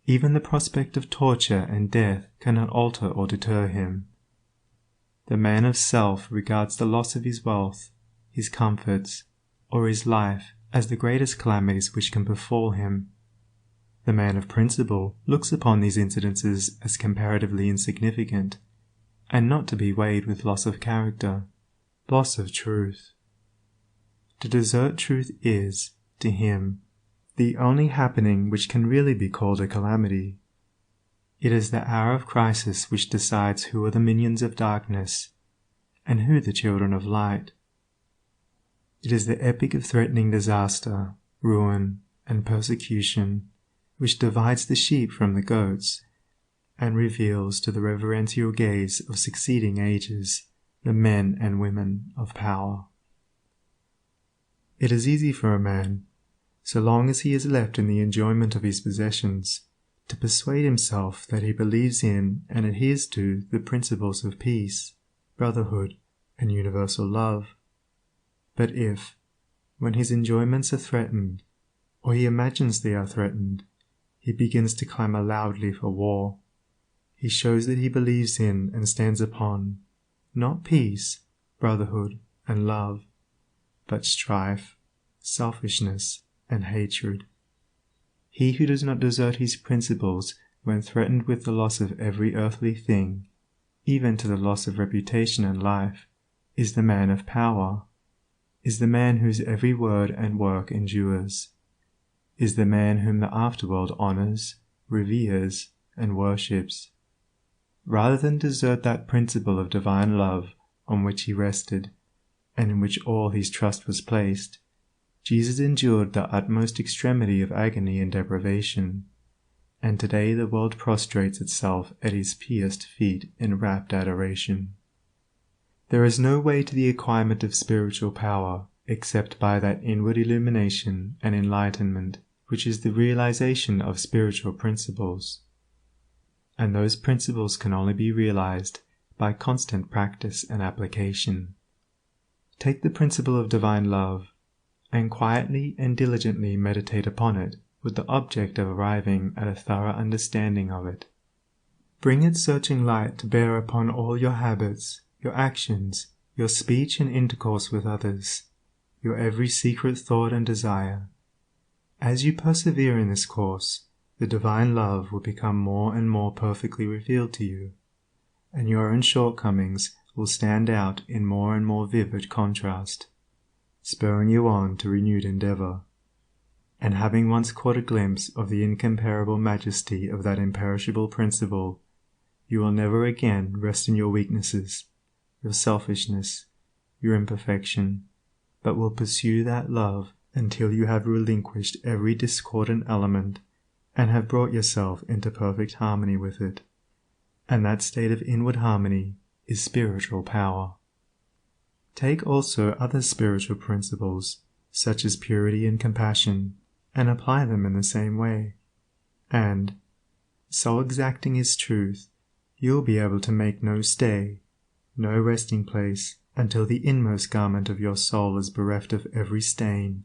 Speaker 2: Even the prospect of torture and death cannot alter or deter him. The man of self regards the loss of his wealth, his comforts, or his life as the greatest calamities which can befall him. The man of principle looks upon these incidences as comparatively insignificant, and not to be weighed with loss of character, loss of truth. To desert truth is, to him, the only happening which can really be called a calamity. It is the hour of crisis which decides who are the minions of darkness, and who the children of light. It is the epoch of threatening disaster, ruin, and persecution, which divides the sheep from the goats, and reveals to the reverential gaze of succeeding ages the men and women of power. It is easy for a man, so long as he is left in the enjoyment of his possessions, to persuade himself that he believes in and adheres to the principles of peace, brotherhood, and universal love. But if, when his enjoyments are threatened, or he imagines they are threatened, he begins to clamor loudly for war, he shows that he believes in and stands upon, not peace, brotherhood, and love, but strife, selfishness, and hatred. He who does not desert his principles when threatened with the loss of every earthly thing, even to the loss of reputation and life, is the man of power, is the man whose every word and work endures, is the man whom the afterworld honors, reveres, and worships. Rather than desert that principle of divine love on which he rested, and in which all his trust was placed, Jesus endured the utmost extremity of agony and deprivation, and today the world prostrates itself at his pierced feet in rapt adoration. There is no way to the acquirement of spiritual power except by that inward illumination and enlightenment which is the realization of spiritual principles, and those principles can only be realized by constant practice and application. Take the principle of divine love, and quietly and diligently meditate upon it with the object of arriving at a thorough understanding of it. Bring its searching light to bear upon all your habits, your actions, your speech and intercourse with others, your every secret thought and desire. As you persevere in this course, the divine love will become more and more perfectly revealed to you, and your own shortcomings will stand out in more and more vivid contrast, spurring you on to renewed endeavor. And having once caught a glimpse of the incomparable majesty of that imperishable principle, you will never again rest in your weaknesses, your selfishness, your imperfection, but will pursue that love until you have relinquished every discordant element and have brought yourself into perfect harmony with it. And that state of inward harmony is spiritual power. Take also other spiritual principles, such as purity and compassion, and apply them in the same way. And, so exacting is truth, you will be able to make no stay, no resting place, until the inmost garment of your soul is bereft of every stain,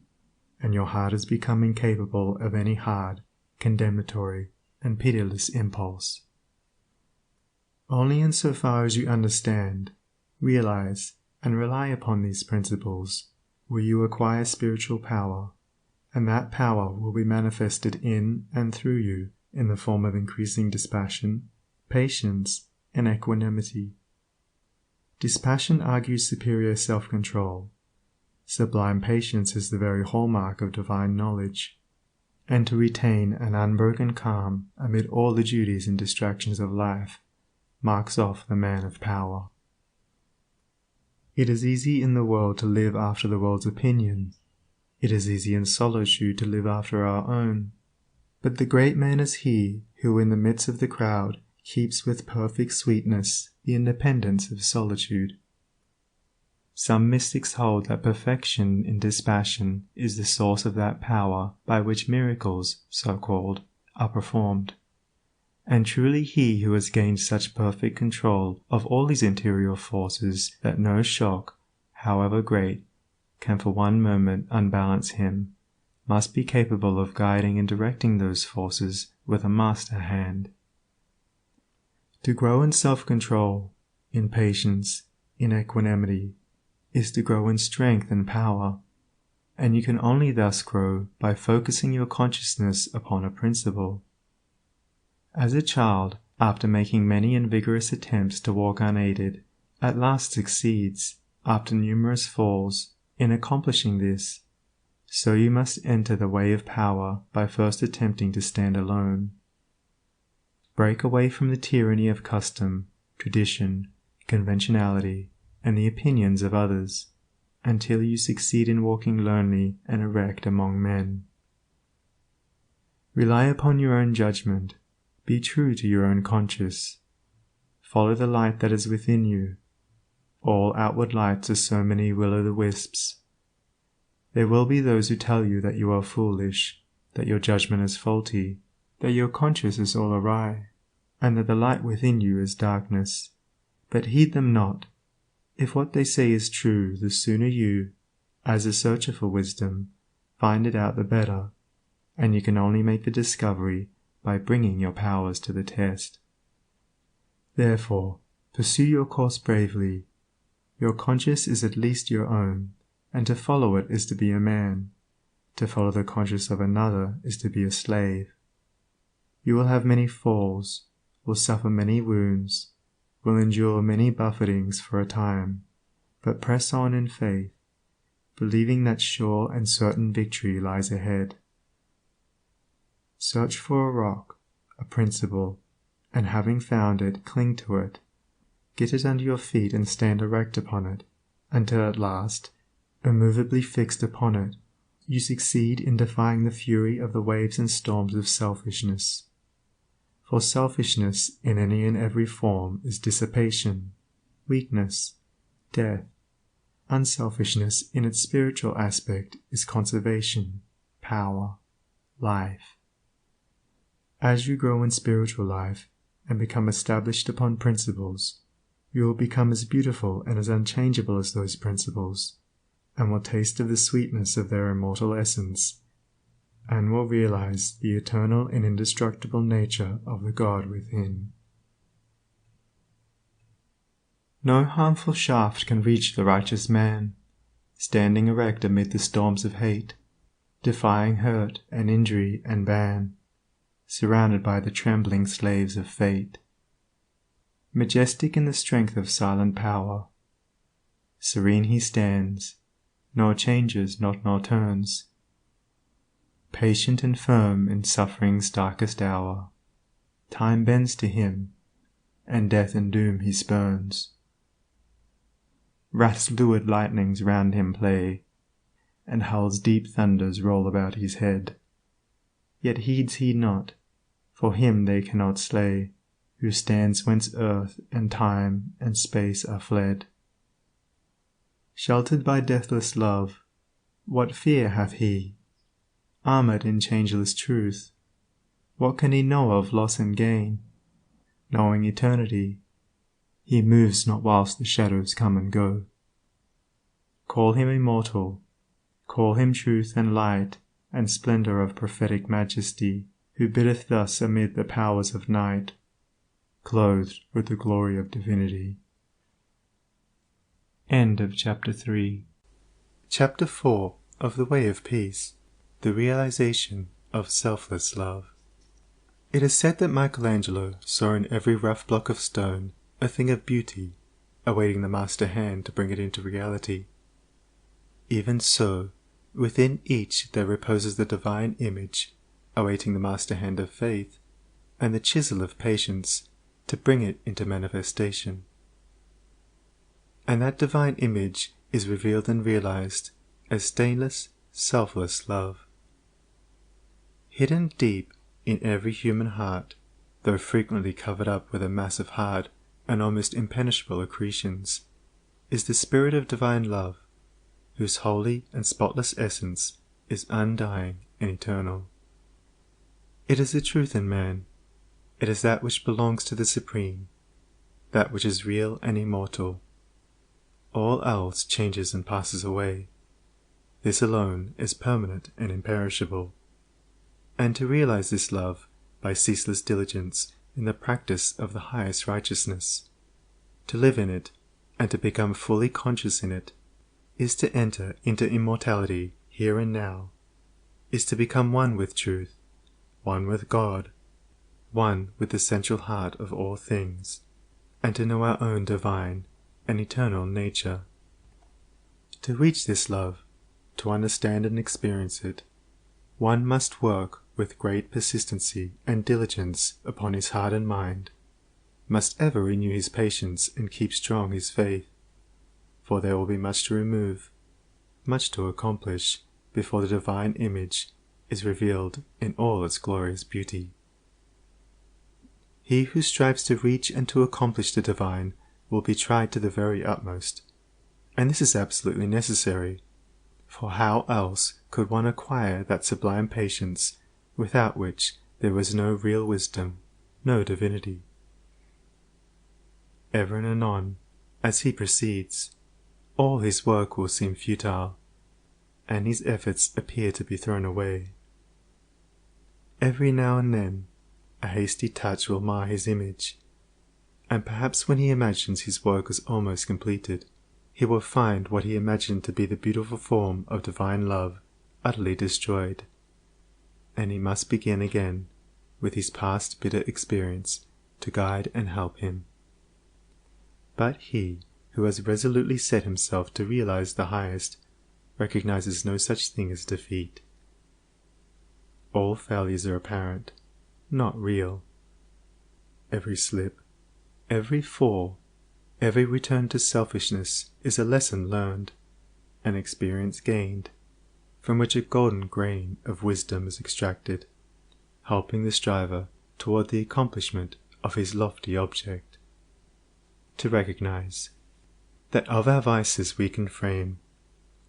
Speaker 2: and your heart has become incapable of any hard, condemnatory, and pitiless impulse. Only in so far as you understand, realize, and rely upon these principles, will you acquire spiritual power, and that power will be manifested in and through you in the form of increasing dispassion, patience, and equanimity. Dispassion argues superior self-control. Sublime patience is the very hallmark of divine knowledge, and to retain an unbroken calm amid all the duties and distractions of life marks off the man of power. It is easy in the world to live after the world's opinion. It is easy in solitude to live after our own. But the great man is he who in the midst of the crowd keeps with perfect sweetness the independence of solitude. Some mystics hold that perfection in dispassion is the source of that power by which miracles, so-called, are performed. And truly he who has gained such perfect control of all his interior forces that no shock, however great, can for one moment unbalance him, must be capable of guiding and directing those forces with a master hand. To grow in self-control, in patience, in equanimity, is to grow in strength and power, and you can only thus grow by focusing your consciousness upon a principle. As a child, after making many and vigorous attempts to walk unaided, at last succeeds, after numerous falls, in accomplishing this, so you must enter the way of power by first attempting to stand alone. Break away from the tyranny of custom, tradition, conventionality, and the opinions of others, until you succeed in walking lonely and erect among men. Rely upon your own judgment. Be true to your own conscience. Follow the light that is within you. All outward lights are so many will-o'-the-wisps. There will be those who tell you that you are foolish, that your judgment is faulty, that your conscience is all awry, and that the light within you is darkness. But heed them not. If what they say is true, the sooner you, as a searcher for wisdom, find it out the better, and you can only make the discovery by bringing your powers to the test. Therefore, pursue your course bravely. Your conscience is at least your own, and to follow it is to be a man. To follow the conscience of another is to be a slave. You will have many falls, will suffer many wounds, will endure many buffetings for a time, but press on in faith, believing that sure and certain victory lies ahead. Search for a rock, a principle, and having found it, cling to it. Get it under your feet and stand erect upon it, until at last, immovably fixed upon it, you succeed in defying the fury of the waves and storms of selfishness. For selfishness in any and every form is dissipation, weakness, death. Unselfishness in its spiritual aspect is conservation, power, life. As you grow in spiritual life and become established upon principles, you will become as beautiful and as unchangeable as those principles, and will taste of the sweetness of their immortal essence, and will realize the eternal and indestructible nature of the God within. No harmful shaft can reach the righteous man, standing erect amid the storms of hate, defying hurt and injury and ban, surrounded by the trembling slaves of fate. Majestic in the strength of silent power, serene he stands, nor changes not nor turns, patient and firm in suffering's darkest hour. Time bends to him, and death and doom he spurns. Wrath's lurid lightnings round him play, and hell's deep thunders roll about his head. Yet heeds he not, for him they cannot slay, who stands whence earth and time and space are fled. Sheltered by deathless love, what fear hath he? Armored in changeless truth, what can he know of loss and gain? Knowing eternity, he moves not whilst the shadows come and go. Call him immortal, call him truth and light and splendor of prophetic majesty, who biddeth thus amid the powers of night, clothed with the glory of divinity. End of Chapter 3. Chapter 4 of The Way of Peace, the realization of selfless love. It is said that Michelangelo saw in every rough block of stone a thing of beauty, awaiting the master hand to bring it into reality. Even so, within each there reposes the divine image, awaiting the master hand of faith, and the chisel of patience, to bring it into manifestation. And that divine image is revealed and realized as stainless, selfless love. Hidden deep in every human heart, though frequently covered up with a mass of hard and almost impenetrable accretions, is the spirit of divine love, whose holy and spotless essence is undying and eternal. It is the truth in man. It is that which belongs to the Supreme, that which is real and immortal. All else changes and passes away. This alone is permanent and imperishable. And to realize this love by ceaseless diligence in the practice of the highest righteousness, to live in it and to become fully conscious in it, is to enter into immortality here and now, is to become one with truth, one with God, one with the central heart of all things, and to know our own divine and eternal nature. To reach this love, to understand and experience it, one must work with great persistency and diligence upon his heart and mind, must ever renew his patience and keep strong his faith, for there will be much to remove, much to accomplish before the divine image is revealed in all its glorious beauty. He who strives to reach and to accomplish the divine will be tried to the very utmost, and this is absolutely necessary, for how else could one acquire that sublime patience without which there was no real wisdom, no divinity? Ever and anon, as he proceeds, all his work will seem futile, and his efforts appear to be thrown away. Every now and then a hasty touch will mar his image, and perhaps when he imagines his work is almost completed, he will find what he imagined to be the beautiful form of divine love utterly destroyed, and he must begin again with his past bitter experience to guide and help him. But he who has resolutely set himself to realize the highest recognizes no such thing as defeat. All failures are apparent, not real. Every slip, every fall, every return to selfishness is a lesson learned, an experience gained, from which a golden grain of wisdom is extracted, helping the striver toward the accomplishment of his lofty object. To recognize that of our vices we can frame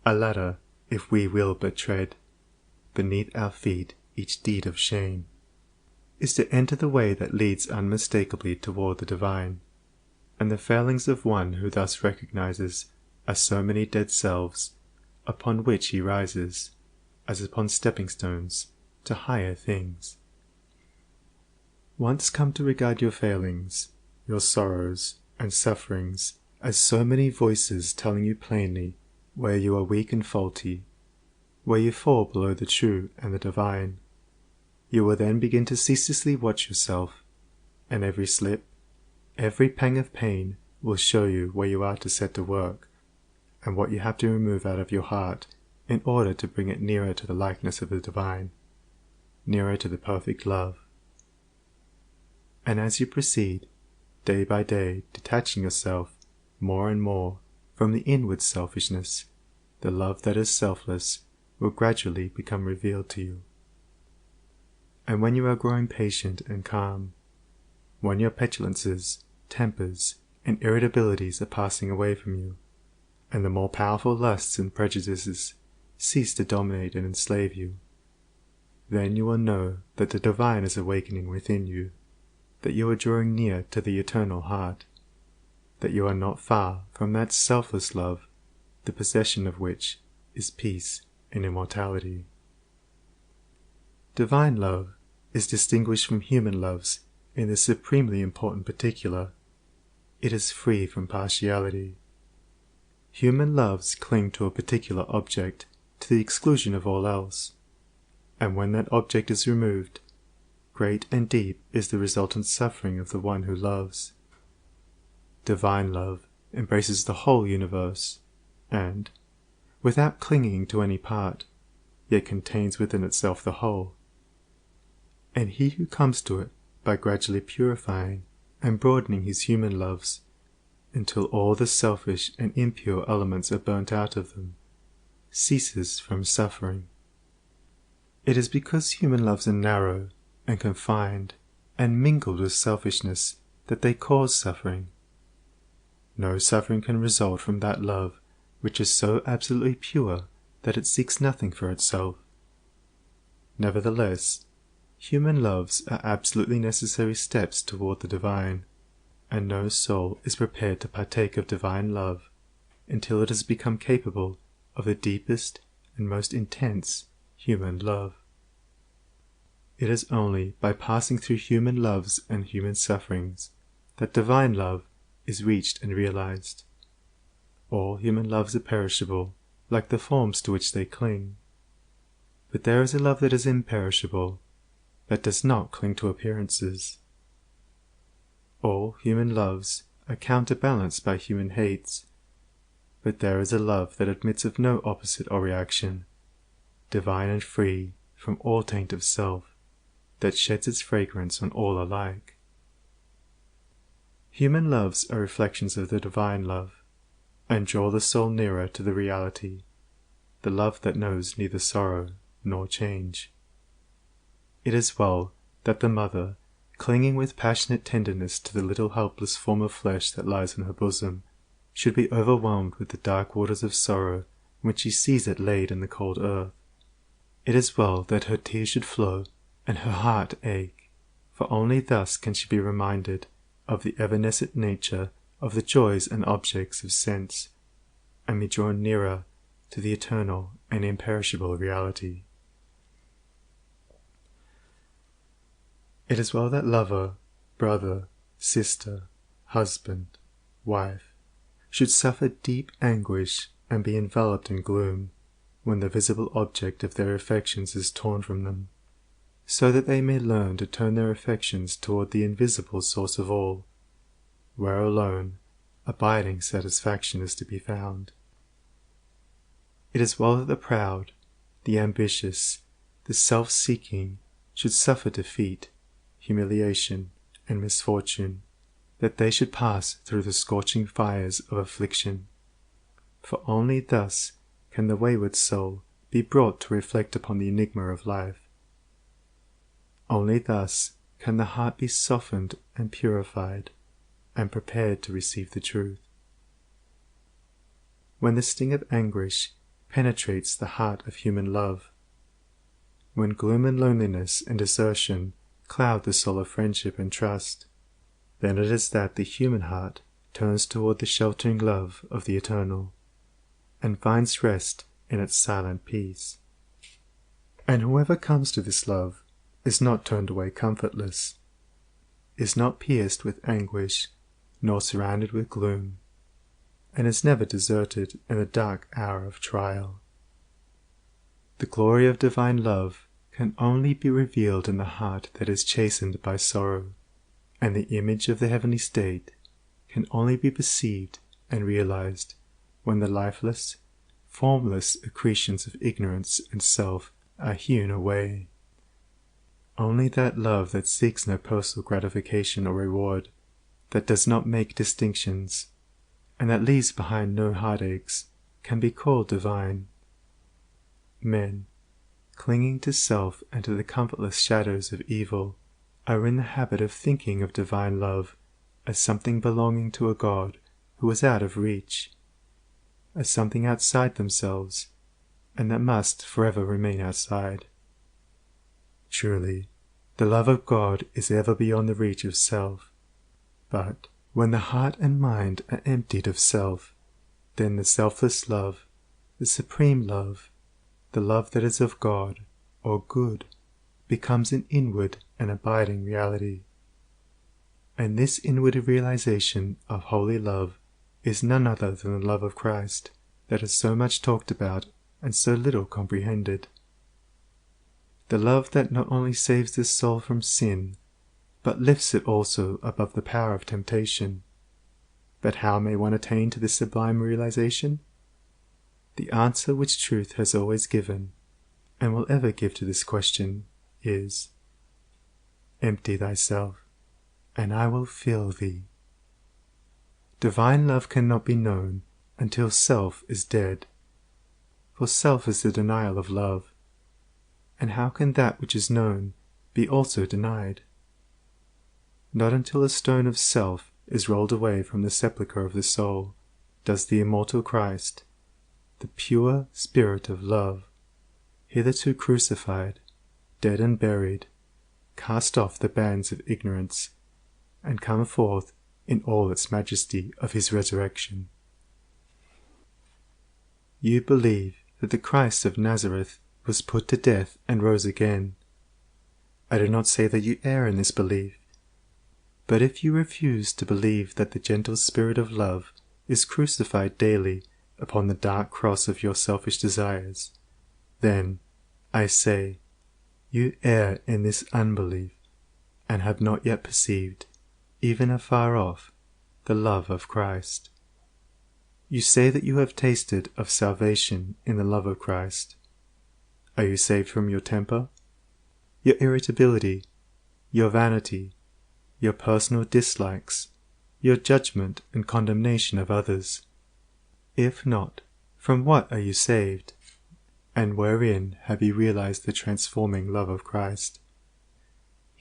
Speaker 2: a ladder, if we will but tread beneath our feet each deed of shame, is to enter the way that leads unmistakably toward the divine, and the failings of one who thus recognizes are so many dead selves, upon which he rises, as upon stepping stones, to higher things. Once come to regard your failings, your sorrows and sufferings as so many voices telling you plainly where you are weak and faulty, where you fall below the true and the divine. You will then begin to ceaselessly watch yourself, and every slip, every pang of pain will show you where you are to set to work, and what you have to remove out of your heart in order to bring it nearer to the likeness of the divine, nearer to the perfect love. And as you proceed, day by day detaching yourself more and more from the inward selfishness, the love that is selfless will gradually become revealed to you. And when you are growing patient and calm, when your petulances, tempers, and irritabilities are passing away from you, and the more powerful lusts and prejudices cease to dominate and enslave you, then you will know that the divine is awakening within you, that you are drawing near to the eternal heart, that you are not far from that selfless love, the possession of which is peace and immortality. Divine love is distinguished from human loves in this supremely important particular. It is free from partiality. Human loves cling to a particular object to the exclusion of all else, and when that object is removed, great and deep is the resultant suffering of the one who loves. Divine love embraces the whole universe, and, without clinging to any part, yet contains within itself the whole. And he who comes to it by gradually purifying and broadening his human loves, until all the selfish and impure elements are burnt out of them, ceases from suffering. It is because human loves are narrow and confined and mingled with selfishness that they cause suffering. No suffering can result from that love which is so absolutely pure that it seeks nothing for itself. Nevertheless, human loves are absolutely necessary steps toward the divine, and no soul is prepared to partake of divine love until it has become capable of the deepest and most intense human love. It is only by passing through human loves and human sufferings that divine love is reached and realized. All human loves are perishable, like the forms to which they cling. But there is a love that is imperishable, that does not cling to appearances. All human loves are counterbalanced by human hates, but there is a love that admits of no opposite or reaction, divine and free from all taint of self, that sheds its fragrance on all alike. Human loves are reflections of the divine love, and draw the soul nearer to the reality, the love that knows neither sorrow nor change. It is well that the mother, clinging with passionate tenderness to the little helpless form of flesh that lies in her bosom, should be overwhelmed with the dark waters of sorrow when she sees it laid in the cold earth. It is well that her tears should flow and her heart ache, for only thus can she be reminded of the evanescent nature of the joys and objects of sense, and be drawn nearer to the eternal and imperishable reality. It is well that lover, brother, sister, husband, wife, should suffer deep anguish and be enveloped in gloom when the visible object of their affections is torn from them, so that they may learn to turn their affections toward the invisible source of all, where alone abiding satisfaction is to be found. It is well that the proud, the ambitious, the self-seeking should suffer defeat, humiliation, and misfortune, that they should pass through the scorching fires of affliction, for only thus can the wayward soul be brought to reflect upon the enigma of life. Only thus can the heart be softened and purified, and prepared to receive the truth. When the sting of anguish penetrates the heart of human love, when gloom and loneliness and desertion cloud the soul of friendship and trust, then it is that the human heart turns toward the sheltering love of the eternal, and finds rest in its silent peace. And whoever comes to this love is not turned away comfortless, is not pierced with anguish, nor surrounded with gloom, and is never deserted in the dark hour of trial. The glory of divine love can only be revealed in the heart that is chastened by sorrow, and the image of the heavenly state can only be perceived and realized when the lifeless, formless accretions of ignorance and self are hewn away. Only that love that seeks no personal gratification or reward, that does not make distinctions, and that leaves behind no heartaches, can be called divine. Men, clinging to self and to the comfortless shadows of evil, are in the habit of thinking of divine love as something belonging to a God who is out of reach, as something outside themselves, and that must forever remain outside. Truly, the love of God is ever beyond the reach of self, but when the heart and mind are emptied of self, then the selfless love, the supreme love, the love that is of God, or good, becomes an inward and abiding reality. And this inward realization of holy love is none other than the love of Christ that is so much talked about and so little comprehended. The love that not only saves the soul from sin, but lifts it also above the power of temptation. But how may one attain to this sublime realization? The answer which truth has always given, and will ever give to this question, is, empty thyself, and I will fill thee. Divine love cannot be known until self is dead, for self is the denial of love, and how can that which is known be also denied? Not until a stone of self is rolled away from the sepulchre of the soul does the immortal Christ, the pure Spirit of love, hitherto crucified, dead and buried, cast off the bands of ignorance, and come forth in all its majesty of his resurrection. You believe that the Christ of Nazareth was put to death and rose again. I do not say that you err in this belief, but if you refuse to believe that the gentle Spirit of love is crucified daily upon the dark cross of your selfish desires, then, I say, you err in this unbelief, and have not yet perceived, even afar off, the love of Christ. You say that you have tasted of salvation in the love of Christ. Are you saved from your temper, your irritability, your vanity, your personal dislikes, your judgment and condemnation of others? If not, from what are you saved? And wherein have you realized the transforming love of Christ?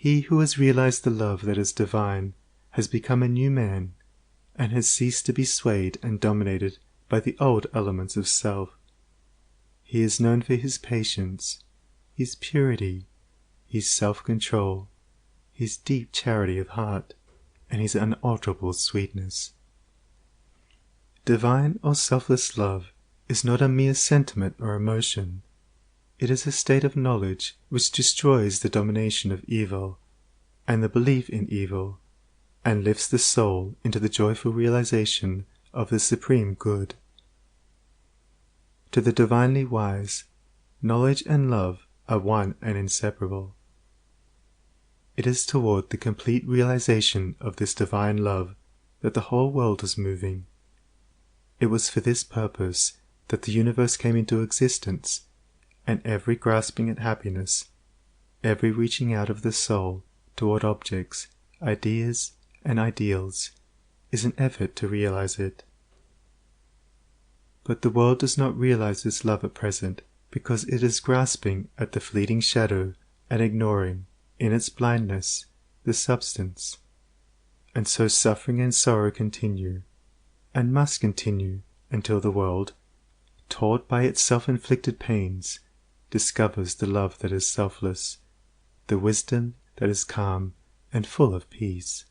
Speaker 2: He who has realized the love that is divine has become a new man, and has ceased to be swayed and dominated by the old elements of self. He is known for his patience, his purity, his self-control, his deep charity of heart, and his unalterable sweetness. Divine or selfless love is not a mere sentiment or emotion. It is a state of knowledge which destroys the domination of evil and the belief in evil, and lifts the soul into the joyful realization of the supreme good. To the divinely wise, knowledge and love are one and inseparable. It is toward the complete realization of this divine love that the whole world is moving. It was for this purpose that the universe came into existence, and every grasping at happiness, every reaching out of the soul toward objects, ideas, and ideals, is an effort to realize it. But the world does not realize this love at present because it is grasping at the fleeting shadow and ignoring, in its blindness, the substance. And so suffering and sorrow continue, and must continue until the world, taught by its self-inflicted pains, discovers the love that is selfless, the wisdom that is calm and full of peace.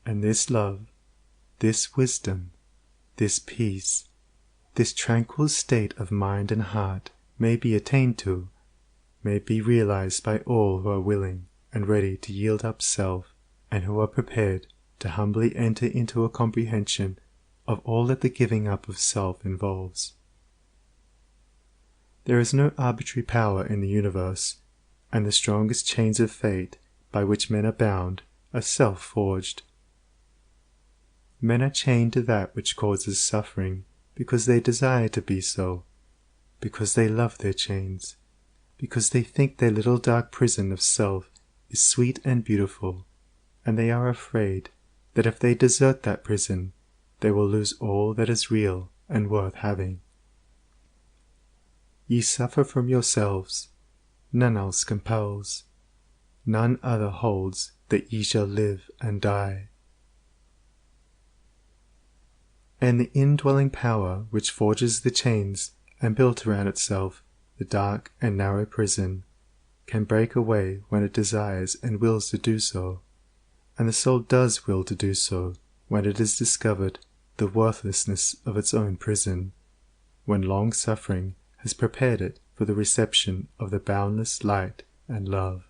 Speaker 2: And this love, this wisdom, this peace, this tranquil state of mind and heart may be attained to, may be realized by all who are willing and ready to yield up self, and who are prepared to humbly enter into a comprehension of all that the giving up of self involves. There is no arbitrary power in the universe, and the strongest chains of fate by which men are bound are self-forged. Men are chained to that which causes suffering because they desire to be so, because they love their chains, because they think their little dark prison of self is sweet and beautiful, and they are afraid that if they desert that prison, they will lose all that is real and worth having. Ye suffer from yourselves, none else compels, none other holds that ye shall live and die. And the indwelling power which forges the chains and built around itself the dark and narrow prison can break away when it desires and wills to do so, and the soul does will to do so when it has discovered the worthlessness of its own prison, when long suffering has prepared it for the reception of the boundless light and love.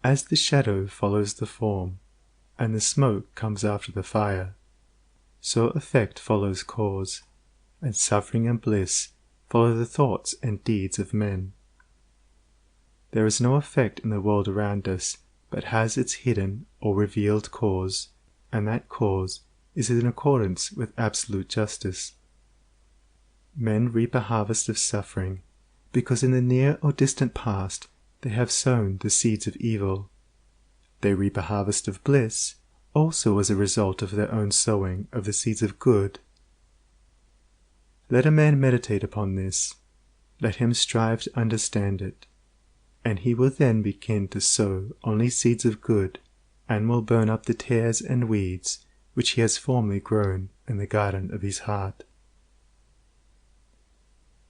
Speaker 2: As the shadow follows the form, and the smoke comes after the fire, so effect follows cause, and suffering and bliss follow the thoughts and deeds of men. There is no effect in the world around us, but has its hidden or revealed cause, and that cause is in accordance with absolute justice. Men reap a harvest of suffering, because in the near or distant past they have sown the seeds of evil. They reap a harvest of bliss, also as a result of their own sowing of the seeds of good. Let a man meditate upon this, let him strive to understand it, and he will then begin to sow only seeds of good, and will burn up the tares and weeds which he has formerly grown in the garden of his heart.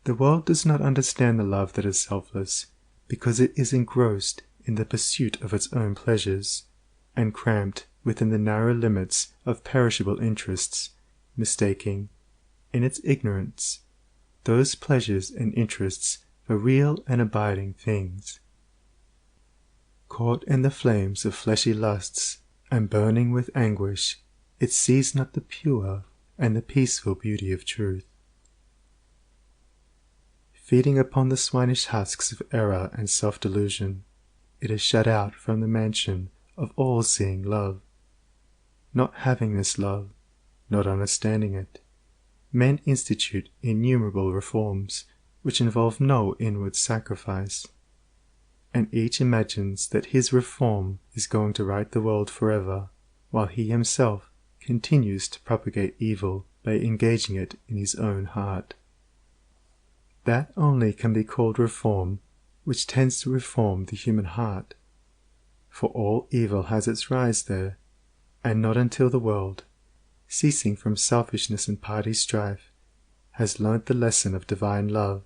Speaker 2: The world does not understand the love that is selfless, because it is engrossed in the pursuit of its own pleasures, and cramped within the narrow limits of perishable interests, mistaking, in its ignorance, those pleasures and interests for real and abiding things. Caught in the flames of fleshly lusts, and burning with anguish, it sees not the pure and the peaceful beauty of truth. Feeding upon the swinish husks of error and self-delusion, it is shut out from the mansion of all-seeing love. Not having this love, not understanding it, men institute innumerable reforms which involve no inward sacrifice, and each imagines that his reform is going to right the world forever, while he himself continues to propagate evil by engaging it in his own heart. That only can be called reform which tends to reform the human heart. For all evil has its rise there, and not until the world, ceasing from selfishness and party strife, has learnt the lesson of divine love,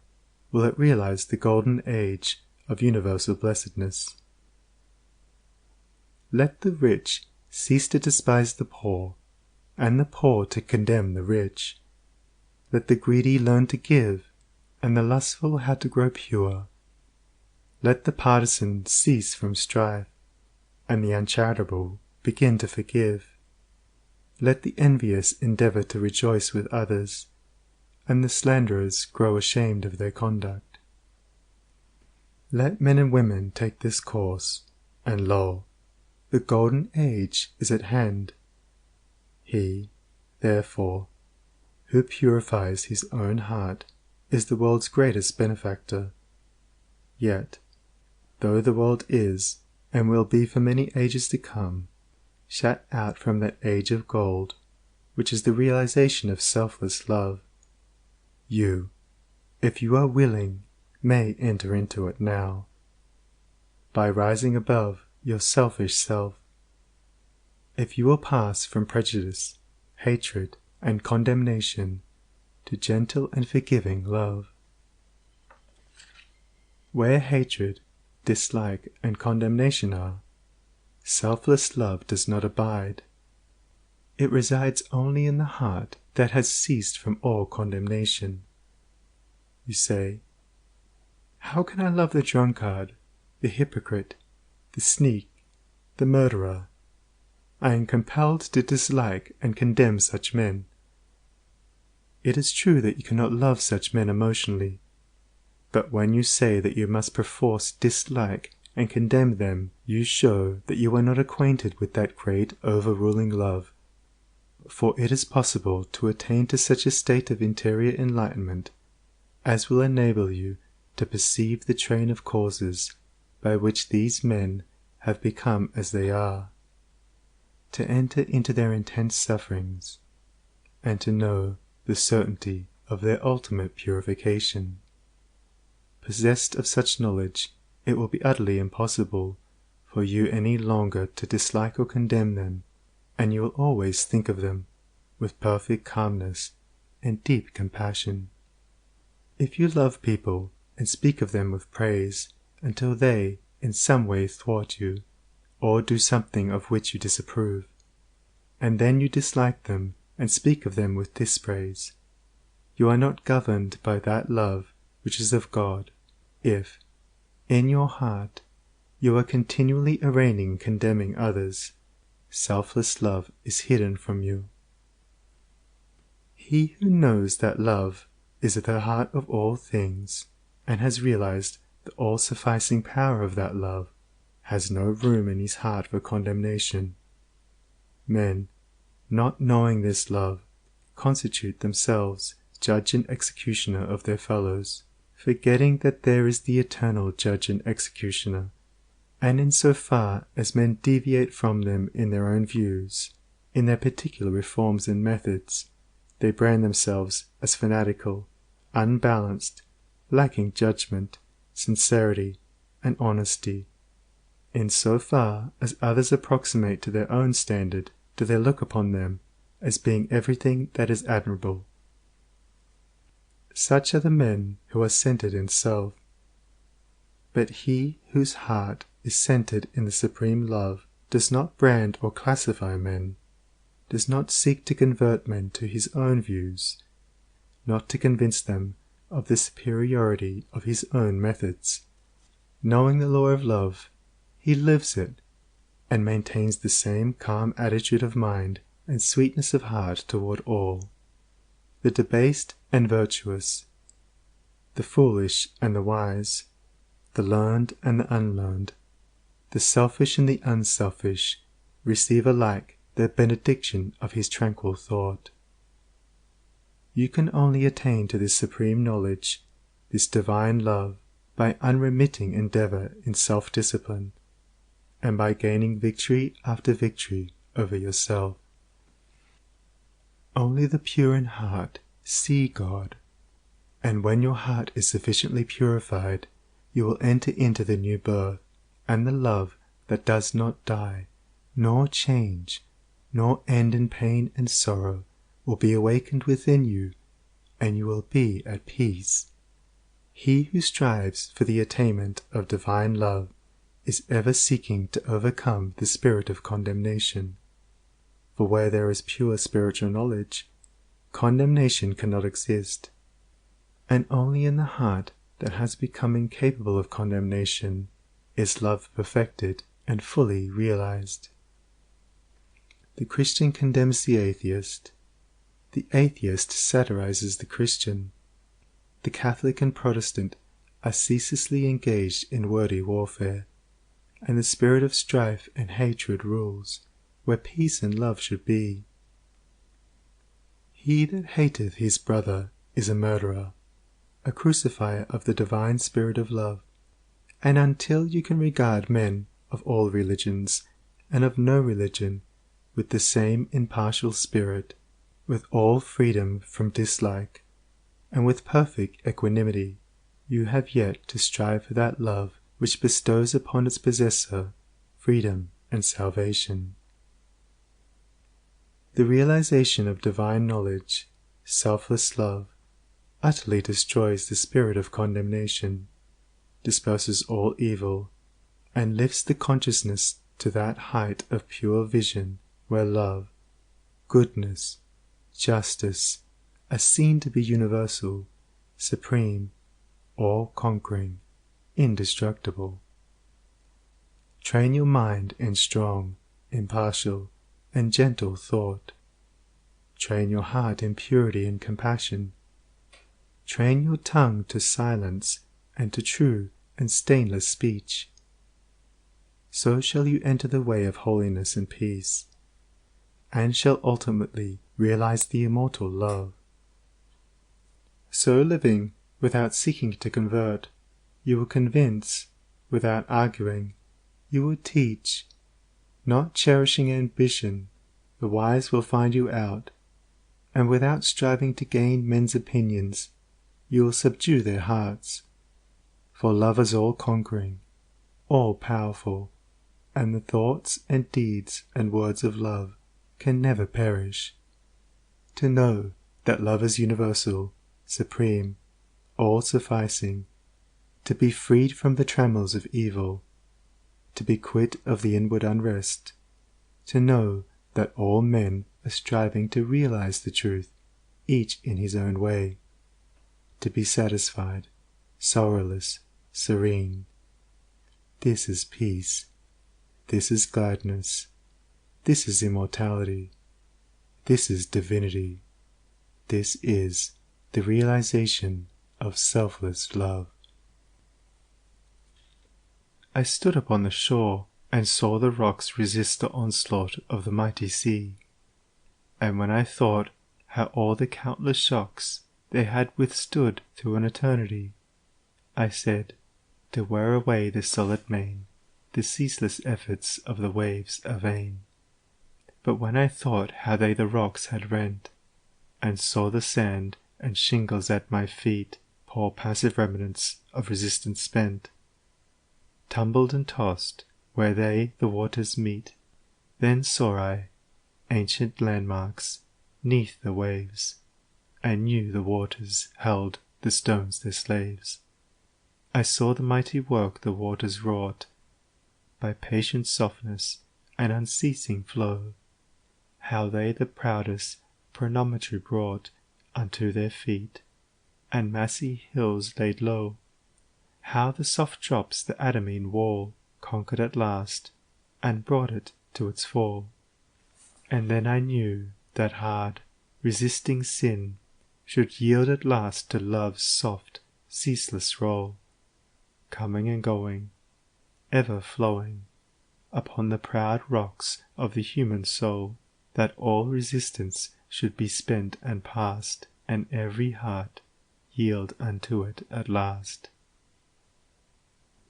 Speaker 2: will it realize the golden age of universal blessedness. Let the rich cease to despise the poor, and the poor to condemn the rich. Let the greedy learn to give, and the lustful how to grow pure. Let the partisan cease from strife, and the uncharitable begin to forgive. Let the envious endeavour to rejoice with others, and the slanderers grow ashamed of their conduct. Let men and women take this course, and lo, the golden age is at hand. He, therefore, who purifies his own heart is the world's greatest benefactor. Yet, though the world is, and will be for many ages to come, shut out from that age of gold, which is the realization of selfless love, you, if you are willing, may enter into it now, by rising above your selfish self. If you will pass from prejudice, hatred, and condemnation to gentle and forgiving love. Where hatred, dislike, and condemnation are, selfless love does not abide. It resides only in the heart that has ceased from all condemnation. You say, how can I love the drunkard, the hypocrite, the sneak, the murderer? I am compelled to dislike and condemn such men. It is true that you cannot love such men emotionally, but when you say that you must perforce dislike and condemn them, you show that you are not acquainted with that great overruling love. For it is possible to attain to such a state of interior enlightenment as will enable you to perceive the train of causes by which these men have become as they are, to enter into their intense sufferings, and to know the certainty of their ultimate purification. Possessed of such knowledge, it will be utterly impossible for you any longer to dislike or condemn them, and you will always think of them with perfect calmness and deep compassion. If you love people and speak of them with praise until they in some way thwart you, or do something of which you disapprove, and then you dislike them and speak of them with dispraise, you are not governed by that love which is of God, if, in your heart, you are continually arraigning and condemning others. Selfless love is hidden from you. He who knows that love is at the heart of all things, and has realized the all-sufficing power of that love, has no room in his heart for condemnation. Men, not knowing this love, constitute themselves judge and executioner of their fellows, forgetting that there is the eternal judge and executioner, and in so far as men deviate from them in their own views, in their particular reforms and methods, they brand themselves as fanatical, unbalanced, lacking judgment, sincerity, and honesty. In so far as others approximate to their own standard, do they look upon them as being everything that is admirable. Such are the men who are centered in self. But he whose heart is centered in the supreme love does not brand or classify men, does not seek to convert men to his own views, not to convince them of the superiority of his own methods. Knowing the law of love, he lives it, and maintains the same calm attitude of mind and sweetness of heart toward all, the debased and virtuous, the foolish and the wise, the learned and the unlearned, the selfish and the unselfish, receive alike the benediction of his tranquil thought. You can only attain to this supreme knowledge, this divine love, by unremitting endeavor in self-discipline, and by gaining victory after victory over yourself. Only the pure in heart see God, and when your heart is sufficiently purified, you will enter into the new birth, and the love that does not die, nor change, nor end in pain and sorrow will be awakened within you, and you will be at peace. He who strives for the attainment of divine love is ever seeking to overcome the spirit of condemnation. For where there is pure spiritual knowledge, condemnation cannot exist, and only in the heart that has become incapable of condemnation is love perfected and fully realized. The Christian condemns the atheist satirizes the Christian. The Catholic and Protestant are ceaselessly engaged in wordy warfare, and the spirit of strife and hatred rules where peace and love should be. He that hateth his brother is a murderer, a crucifier of the divine spirit of love, and until you can regard men of all religions and of no religion with the same impartial spirit, with all freedom from dislike, and with perfect equanimity, you have yet to strive for that love which bestows upon its possessor freedom and salvation. The realization of divine knowledge, selfless love, utterly destroys the spirit of condemnation, disperses all evil, and lifts the consciousness to that height of pure vision where love, goodness, justice are seen to be universal, supreme, all-conquering, indestructible. Train your mind in strong, impartial, and gentle thought. Train your heart in purity and compassion. Train your tongue to silence and to true and stainless speech. So shall you enter the way of holiness and peace, and shall ultimately realize the immortal love. So living, without seeking to convert, you will convince, without arguing, you will teach. Not cherishing ambition, the wise will find you out, and without striving to gain men's opinions, you will subdue their hearts. For love is all-conquering, all-powerful, and the thoughts and deeds and words of love can never perish. To know that love is universal, supreme, all-sufficing, to be freed from the trammels of evil, to be quit of the inward unrest, to know that all men are striving to realize the truth, each in his own way, to be satisfied, sorrowless, serene. This is peace. This is gladness. This is immortality. This is divinity. This is the realization of selfless love. I stood upon the shore and saw the rocks resist the onslaught of the mighty sea. And when I thought how all the countless shocks they had withstood through an eternity, I said, to wear away the solid main, the ceaseless efforts of the waves are vain. But when I thought how they the rocks had rent, and saw the sand and shingles at my feet poor passive remnants of resistance spent, tumbled and tossed where they the waters meet, then saw I ancient landmarks 'neath the waves, and knew the waters held the stones their slaves. I saw the mighty work the waters wrought, by patient softness and unceasing flow, how they the proudest promontory brought unto their feet, and massy hills laid low, how the soft drops the adamine wall conquered at last, and brought it to its fall. And then I knew that hard, resisting sin should yield at last to love's soft, ceaseless roll, coming and going, ever flowing, upon the proud rocks of the human soul, that all resistance should be spent and past, and every heart yield unto it at last.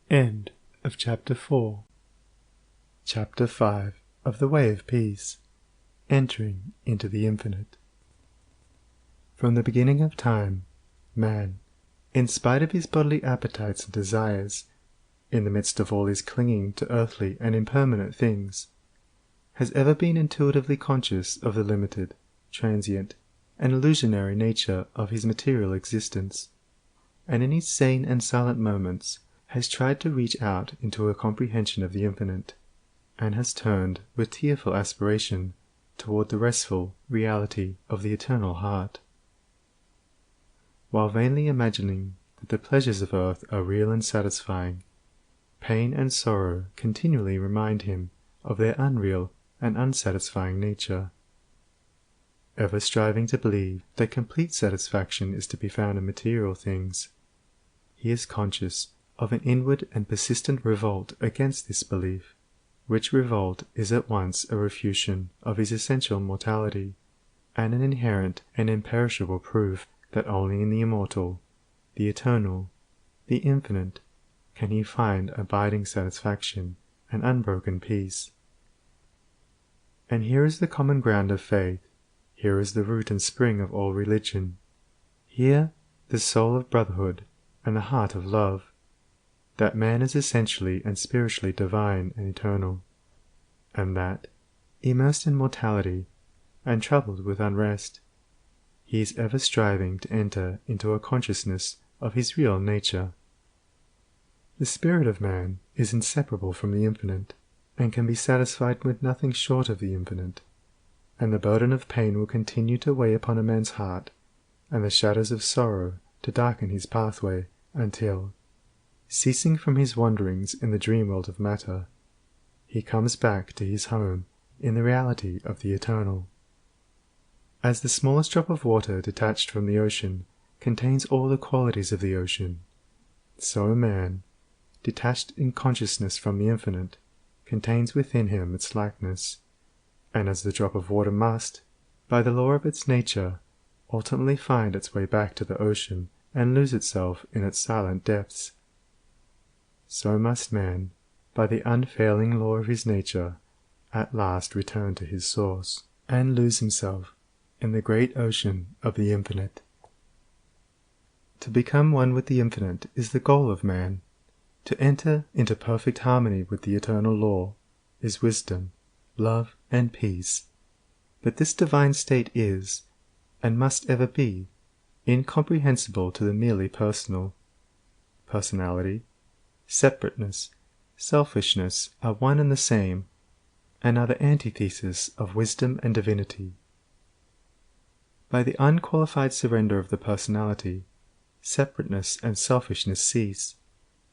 Speaker 2: End of Chapter 4. Chapter 5 of the Way of Peace, Entering into the Infinite. From the beginning of time, man, in spite of his bodily appetites and desires, in the midst of all his clinging to earthly and impermanent things, has ever been intuitively conscious of the limited, transient, and illusionary nature of his material existence, and in his sane and silent moments has tried to reach out into a comprehension of the infinite, and has turned with tearful aspiration toward the restful reality of the eternal heart. While vainly imagining that the pleasures of earth are real and satisfying, pain and sorrow continually remind him of their unreal and unsatisfying nature. Ever striving to believe that complete satisfaction is to be found in material things, he is conscious of an inward and persistent revolt against this belief, which revolt is at once a refutation of his essential mortality, and an inherent and imperishable proof that only in the immortal, the eternal, the infinite, can he find abiding satisfaction and unbroken peace. And here is the common ground of faith, here is the root and spring of all religion, here the soul of brotherhood and the heart of love, that man is essentially and spiritually divine and eternal, and that, immersed in mortality and troubled with unrest, he is ever striving to enter into a consciousness of his real nature. The spirit of man is inseparable from the infinite, and can be satisfied with nothing short of the infinite, and the burden of pain will continue to weigh upon a man's heart, and the shadows of sorrow to darken his pathway, until, ceasing from his wanderings in the dream world of matter, he comes back to his home in the reality of the eternal. As the smallest drop of water detached from the ocean contains all the qualities of the ocean, so a man, detached in consciousness from the infinite, contains within him its likeness, and as the drop of water must, by the law of its nature, ultimately find its way back to the ocean and lose itself in its silent depths, so must man, by the unfailing law of his nature, at last return to his source, and lose himself in the great ocean of the infinite. To become one with the infinite is the goal of man. To enter into perfect harmony with the eternal law is wisdom, love, and peace. But this divine state is, and must ever be, incomprehensible to the merely personal. Personality, separateness, selfishness are one and the same, and are the antithesis of wisdom and divinity. By the unqualified surrender of the personality, separateness and selfishness cease,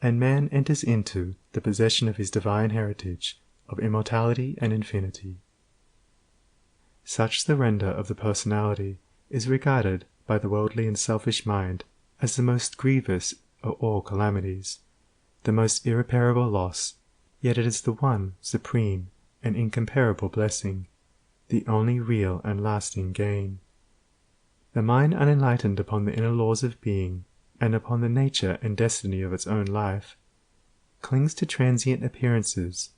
Speaker 2: and man enters into the possession of his divine heritage of immortality and infinity. Such surrender of the personality is regarded by the worldly and selfish mind as the most grievous of all calamities, the most irreparable loss, yet it is the one supreme and incomparable blessing, the only real and lasting gain. The mind unenlightened upon the inner laws of being, and upon the nature and destiny of its own life, clings to transient appearances,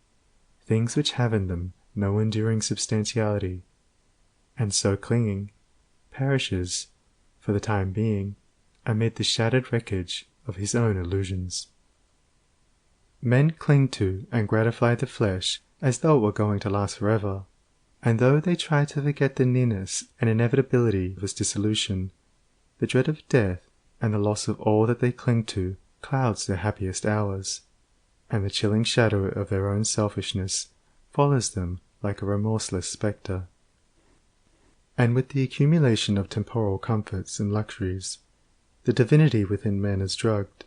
Speaker 2: things which have in them no enduring substantiality, and so clinging, perishes, for the time being, amid the shattered wreckage of his own illusions. Men cling to and gratify the flesh as though it were going to last forever, and though they try to forget the nearness and inevitability of its dissolution, the dread of death and the loss of all that they cling to clouds their happiest hours, and the chilling shadow of their own selfishness follows them like a remorseless spectre. And with the accumulation of temporal comforts and luxuries, the divinity within men is drugged,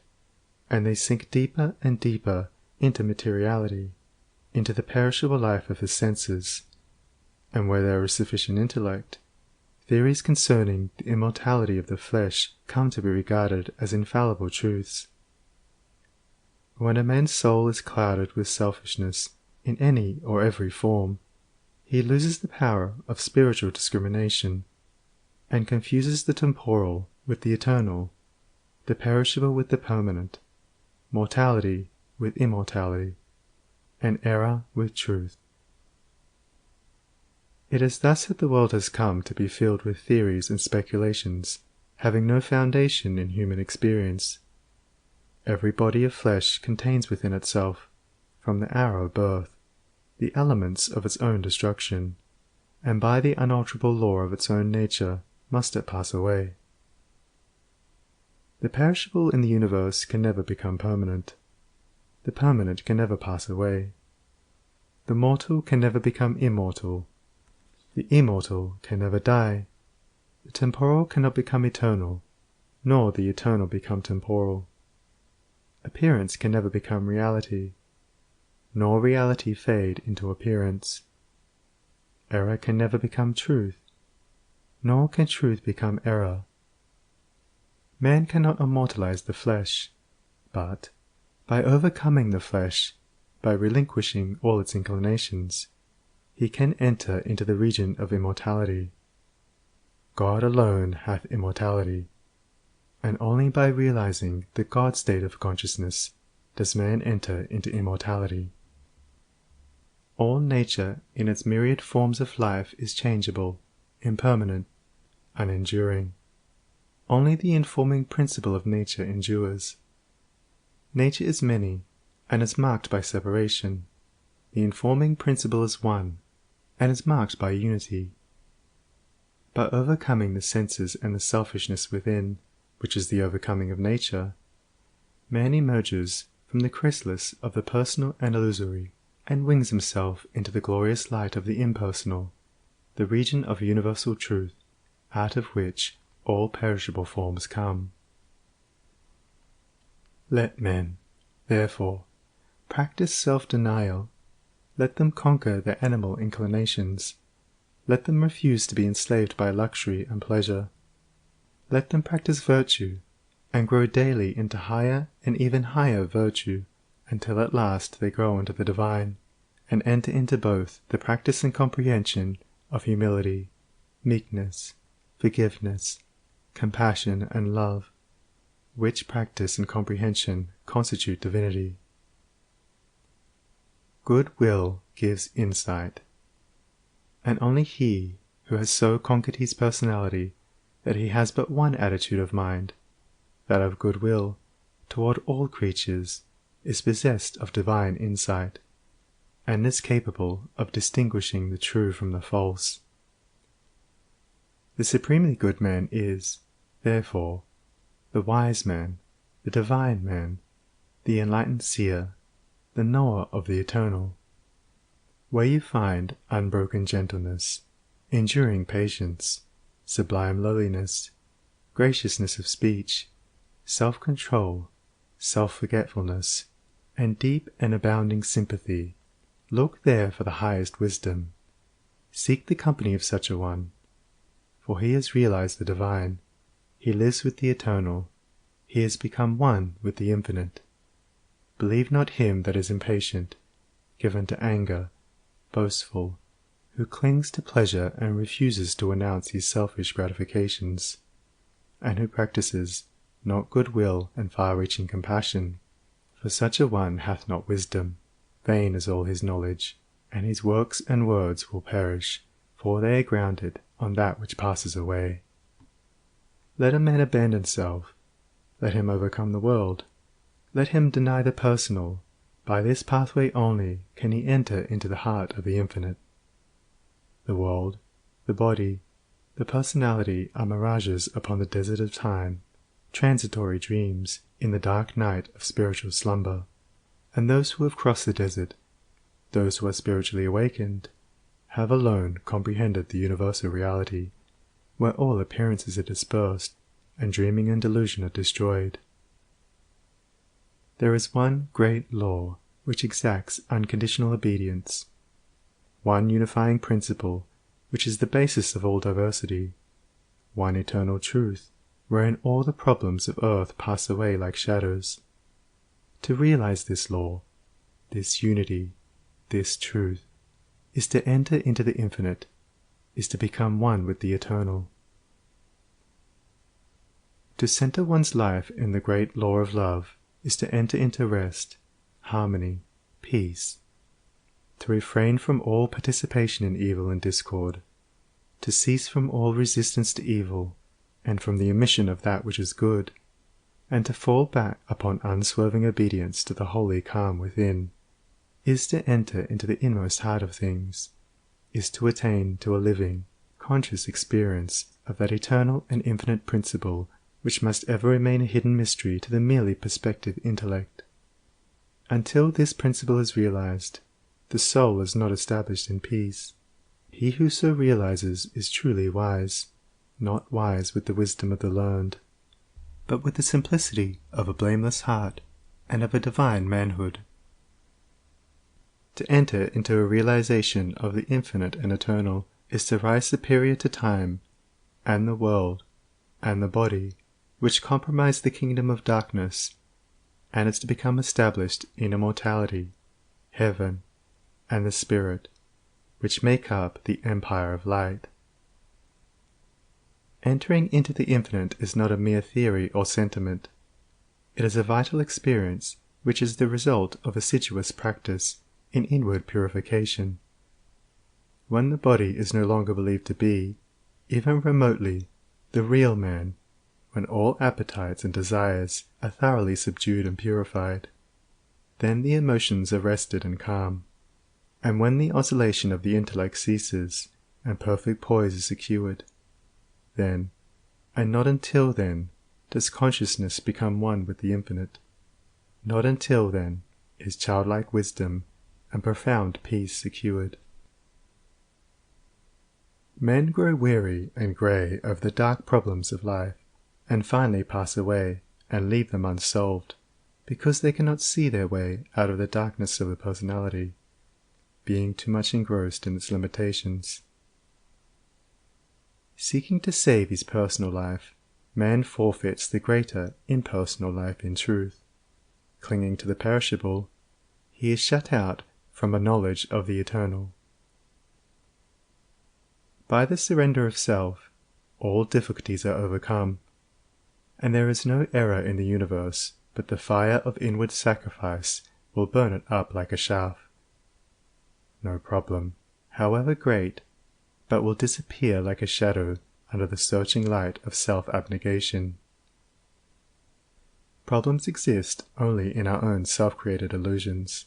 Speaker 2: and they sink deeper and deeper into materiality, into the perishable life of the senses, and where there is sufficient intellect, theories concerning the immortality of the flesh come to be regarded as infallible truths. When a man's soul is clouded with selfishness in any or every form, he loses the power of spiritual discrimination, and confuses the temporal with the eternal, the perishable with the permanent, mortality with immortality, and error with truth. It is thus that the world has come to be filled with theories and speculations, having no foundation in human experience. Every body of flesh contains within itself, from the hour of birth, the elements of its own destruction, and by the unalterable law of its own nature must it pass away. The perishable in the universe can never become permanent. The permanent can never pass away. The mortal can never become immortal. The immortal can never die. The temporal cannot become eternal, nor the eternal become temporal. Appearance can never become reality, nor reality fade into appearance. Error can never become truth, nor can truth become error. Man cannot immortalize the flesh, but, by overcoming the flesh, by relinquishing all its inclinations, he can enter into the region of immortality. God alone hath immortality, and only by realizing the God state of consciousness does man enter into immortality. All nature in its myriad forms of life is changeable, impermanent, unenduring. Only the informing principle of nature endures. Nature is many, and is marked by separation. The informing principle is one, and is marked by unity. By overcoming the senses and the selfishness within, which is the overcoming of nature, man emerges from the chrysalis of the personal and illusory, and wings himself into the glorious light of the impersonal, the region of universal truth, out of which all perishable forms come. Let men, therefore, practice self-denial. Let them conquer their animal inclinations. Let them refuse to be enslaved by luxury and pleasure. Let them practice virtue, and grow daily into higher and even higher virtue, until at last they grow into the divine, and enter into both the practice and comprehension of humility, meekness, forgiveness, compassion, and love, which practice and comprehension constitute divinity. Good will gives insight, and only he who has so conquered his personality that he has but one attitude of mind, that of good will, toward all creatures, is possessed of divine insight, and is capable of distinguishing the true from the false. The supremely good man is, therefore, the wise man, the divine man, the enlightened seer, the knower of the eternal. Where you find unbroken gentleness, enduring patience, sublime lowliness, graciousness of speech, self-control, self-forgetfulness, and deep and abounding sympathy, look there for the highest wisdom. Seek the company of such a one, for he has realized the divine, he lives with the eternal, he has become one with the infinite. Believe not him that is impatient, given to anger, boastful, who clings to pleasure and refuses to renounce his selfish gratifications, and who practices not goodwill and far-reaching compassion, for such a one hath not wisdom. Vain is all his knowledge, and his works and words will perish, for they are grounded on that which passes away. Let a man abandon self, let him overcome the world, let him deny the personal. By this pathway only can he enter into the heart of the infinite. The world, the body, the personality are mirages upon the desert of time, transitory dreams in the dark night of spiritual slumber, and those who have crossed the desert, those who are spiritually awakened, have alone comprehended the universal reality, where all appearances are dispersed, and dreaming and delusion are destroyed. There is one great law which exacts unconditional obedience, one unifying principle which is the basis of all diversity, one eternal truth wherein all the problems of earth pass away like shadows. To realize this law, this unity, this truth, is to enter into the infinite, is to become one with the eternal. To center one's life in the great law of love is to enter into rest, harmony, peace, to refrain from all participation in evil and discord, to cease from all resistance to evil, and from the omission of that which is good, and to fall back upon unswerving obedience to the holy calm within, is to enter into the inmost heart of things, is to attain to a living, conscious experience of that eternal and infinite principle which must ever remain a hidden mystery to the merely perspective intellect. Until this principle is realized, the soul is not established in peace. He who so realizes is truly wise, not wise with the wisdom of the learned, but with the simplicity of a blameless heart and of a divine manhood. To enter into a realization of the infinite and eternal is to rise superior to time, and the world, and the body, which comprise the kingdom of darkness, and is to become established in immortality, heaven, and the spirit, which make up the empire of light. Entering into the infinite is not a mere theory or sentiment. It is a vital experience which is the result of assiduous practice in inward purification. When the body is no longer believed to be, even remotely, the real man, when all appetites and desires are thoroughly subdued and purified, then the emotions are rested and calm, and when the oscillation of the intellect ceases and perfect poise is secured, then, and not until then, does consciousness become one with the infinite. Not until then is childlike wisdom and profound peace secured. Men grow weary and grey of the dark problems of life, and finally pass away and leave them unsolved, because they cannot see their way out of the darkness of the personality, being too much engrossed in its limitations. Seeking to save his personal life, man forfeits the greater impersonal life in truth. Clinging to the perishable, he is shut out from a knowledge of the eternal. By the surrender of self, all difficulties are overcome, and there is no error in the universe but the fire of inward sacrifice will burn it up like a chaff. No problem, however great, but will disappear like a shadow under the searching light of self-abnegation. Problems exist only in our own self-created illusions,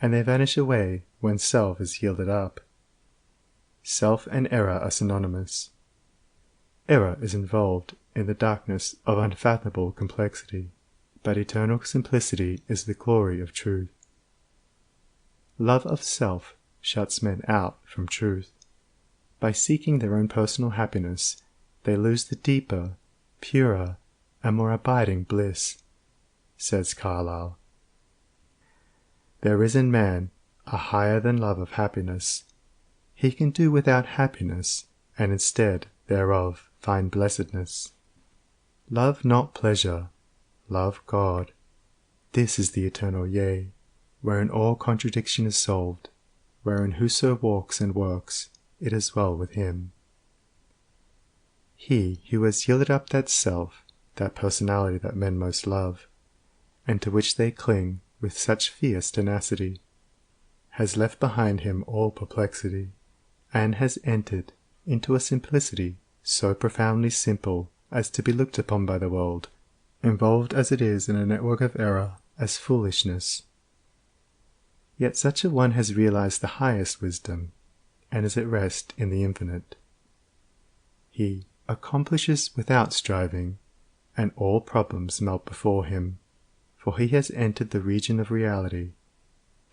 Speaker 2: and they vanish away when self is yielded up. Self and error are synonymous. Error is involved in the darkness of unfathomable complexity, but eternal simplicity is the glory of truth. Love of self shuts men out from truth. By seeking their own personal happiness, they lose the deeper, purer, and more abiding bliss, says Carlyle. There is in man a higher than love of happiness. He can do without happiness, and instead thereof find blessedness. Love not pleasure, love God. This is the eternal yea, wherein all contradiction is solved, wherein whoso walks and works, it is well with him. He who has yielded up that self, that personality that men most love, and to which they cling with such fierce tenacity, has left behind him all perplexity, and has entered into a simplicity so profoundly simple as to be looked upon by the world, involved as it is in a network of error, as foolishness. Yet such a one has realized the highest wisdom, and is at rest in the infinite. He accomplishes without striving, and all problems melt before him, for he has entered the region of reality,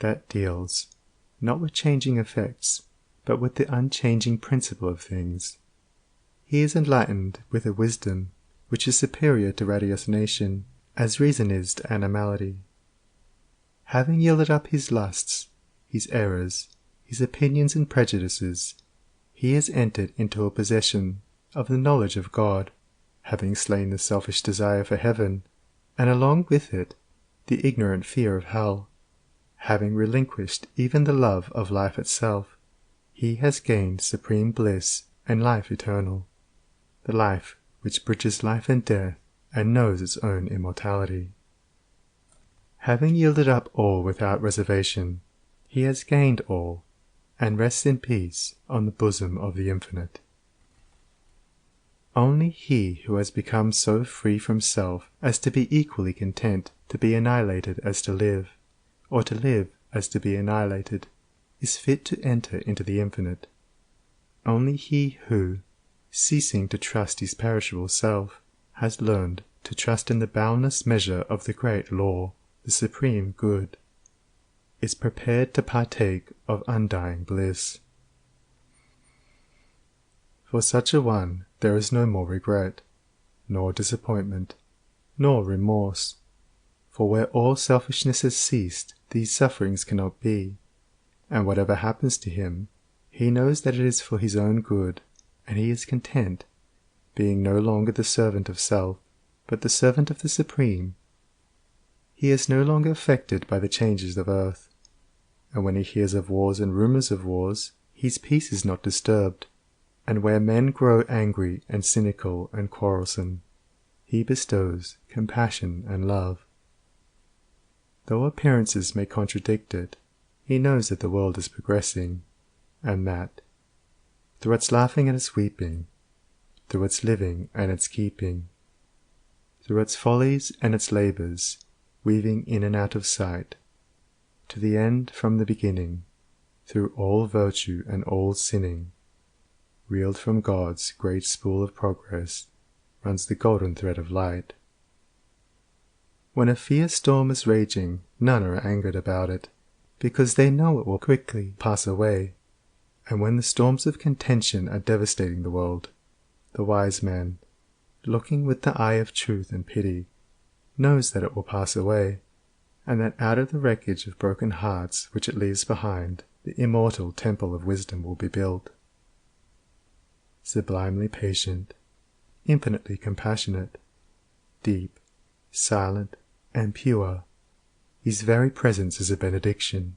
Speaker 2: that deals, not with changing effects, but with the unchanging principle of things. He is enlightened with a wisdom which is superior to ratiocination, as reason is to animality. Having yielded up his lusts, his errors, his opinions and prejudices, he has entered into a possession of the knowledge of God, having slain the selfish desire for heaven, and along with it the ignorant fear of hell. Having relinquished even the love of life itself, he has gained supreme bliss and life eternal, the life which bridges life and death and knows its own immortality. Having yielded up all without reservation, he has gained all, and rests in peace on the bosom of the infinite. Only he who has become so free from self as to be equally content to be annihilated as to live, or to live as to be annihilated, is fit to enter into the infinite. Only he who, ceasing to trust his perishable self, has learned to trust in the boundless measure of the great law, the supreme good, is prepared to partake of undying bliss. For such a one there is no more regret, nor disappointment, nor remorse, for where all selfishness has ceased, these sufferings cannot be, and whatever happens to him, he knows that it is for his own good, and he is content, being no longer the servant of self, but the servant of the Supreme. He is no longer affected by the changes of earth, and when he hears of wars and rumors of wars, his peace is not disturbed, and where men grow angry and cynical and quarrelsome, he bestows compassion and love. Though appearances may contradict it, he knows that the world is progressing, and that, through its laughing and its weeping, through its living and its keeping, through its follies and its labours, weaving in and out of sight, to the end from the beginning, through all virtue and all sinning, reeled from God's great spool of progress, runs the golden thread of light. When a fierce storm is raging, none are angered about it, because they know it will quickly pass away. And when the storms of contention are devastating the world, the wise man, looking with the eye of truth and pity, knows that it will pass away, and that out of the wreckage of broken hearts which it leaves behind, the immortal temple of wisdom will be built. Sublimely patient, infinitely compassionate, deep, silent, and pure, his very presence is a benediction.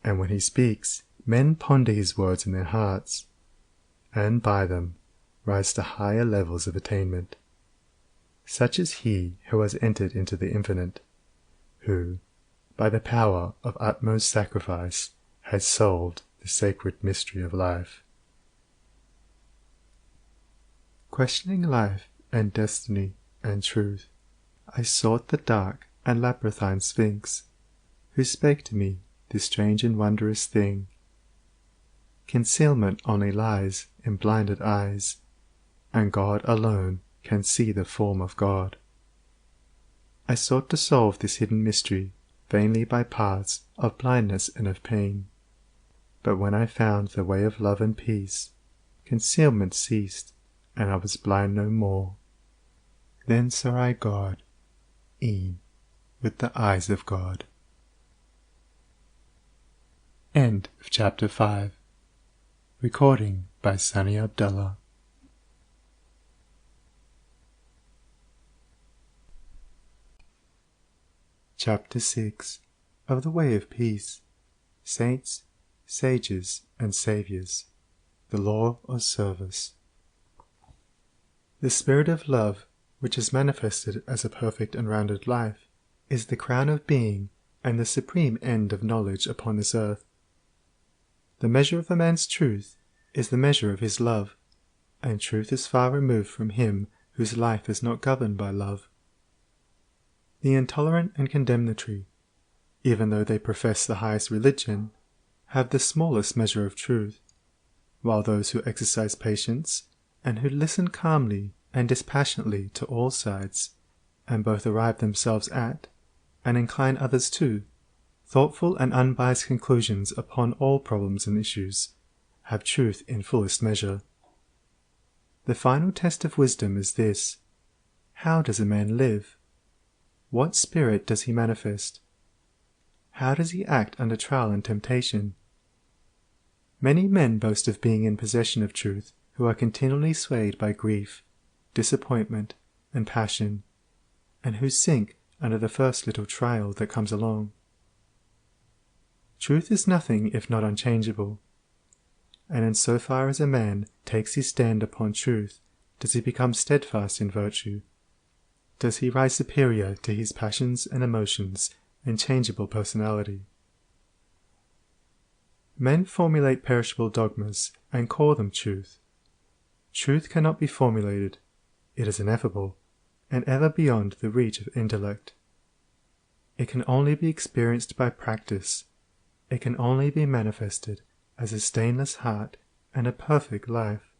Speaker 2: And when he speaks, men ponder his words in their hearts, and by them rise to higher levels of attainment. Such is he who has entered into the infinite, who, by the power of utmost sacrifice, has solved the sacred mystery of life. Questioning life and destiny and truth, I sought the dark and labyrinthine Sphinx, who spake to me this strange and wondrous thing. Concealment only lies in blinded eyes, and God alone can see the form of God. I sought to solve this hidden mystery vainly by paths of blindness and of pain, but when I found the way of love and peace, concealment ceased, and I was blind no more. Then saw I God, e'en with the eyes of God. End of chapter 5. Recording by Sunny Abdullah. Chapter 6. Of the Way of Peace. Saints, Sages, and Saviours. The Law of Service. The spirit of love, which is manifested as a perfect and rounded life, is the crown of being and the supreme end of knowledge upon this earth. The measure of a man's truth is the measure of his love, and truth is far removed from him whose life is not governed by love. The intolerant and condemnatory, even though they profess the highest religion, have the smallest measure of truth, while those who exercise patience, and who listen calmly and dispassionately to all sides, and both arrive themselves at, and incline others to, thoughtful and unbiased conclusions upon all problems and issues, have truth in fullest measure. The final test of wisdom is this: how does a man live? What spirit does he manifest? How does he act under trial and temptation? Many men boast of being in possession of truth who are continually swayed by grief, disappointment, and passion, and who sink under the first little trial that comes along. Truth is nothing if not unchangeable, and in so far as a man takes his stand upon truth, does he become steadfast in virtue, does he rise superior to his passions and emotions and changeable personality. Men formulate perishable dogmas and call them truth. Truth cannot be formulated. It is ineffable, and ever beyond the reach of intellect. It can only be experienced by practice. It can only be manifested as a stainless heart and a perfect life.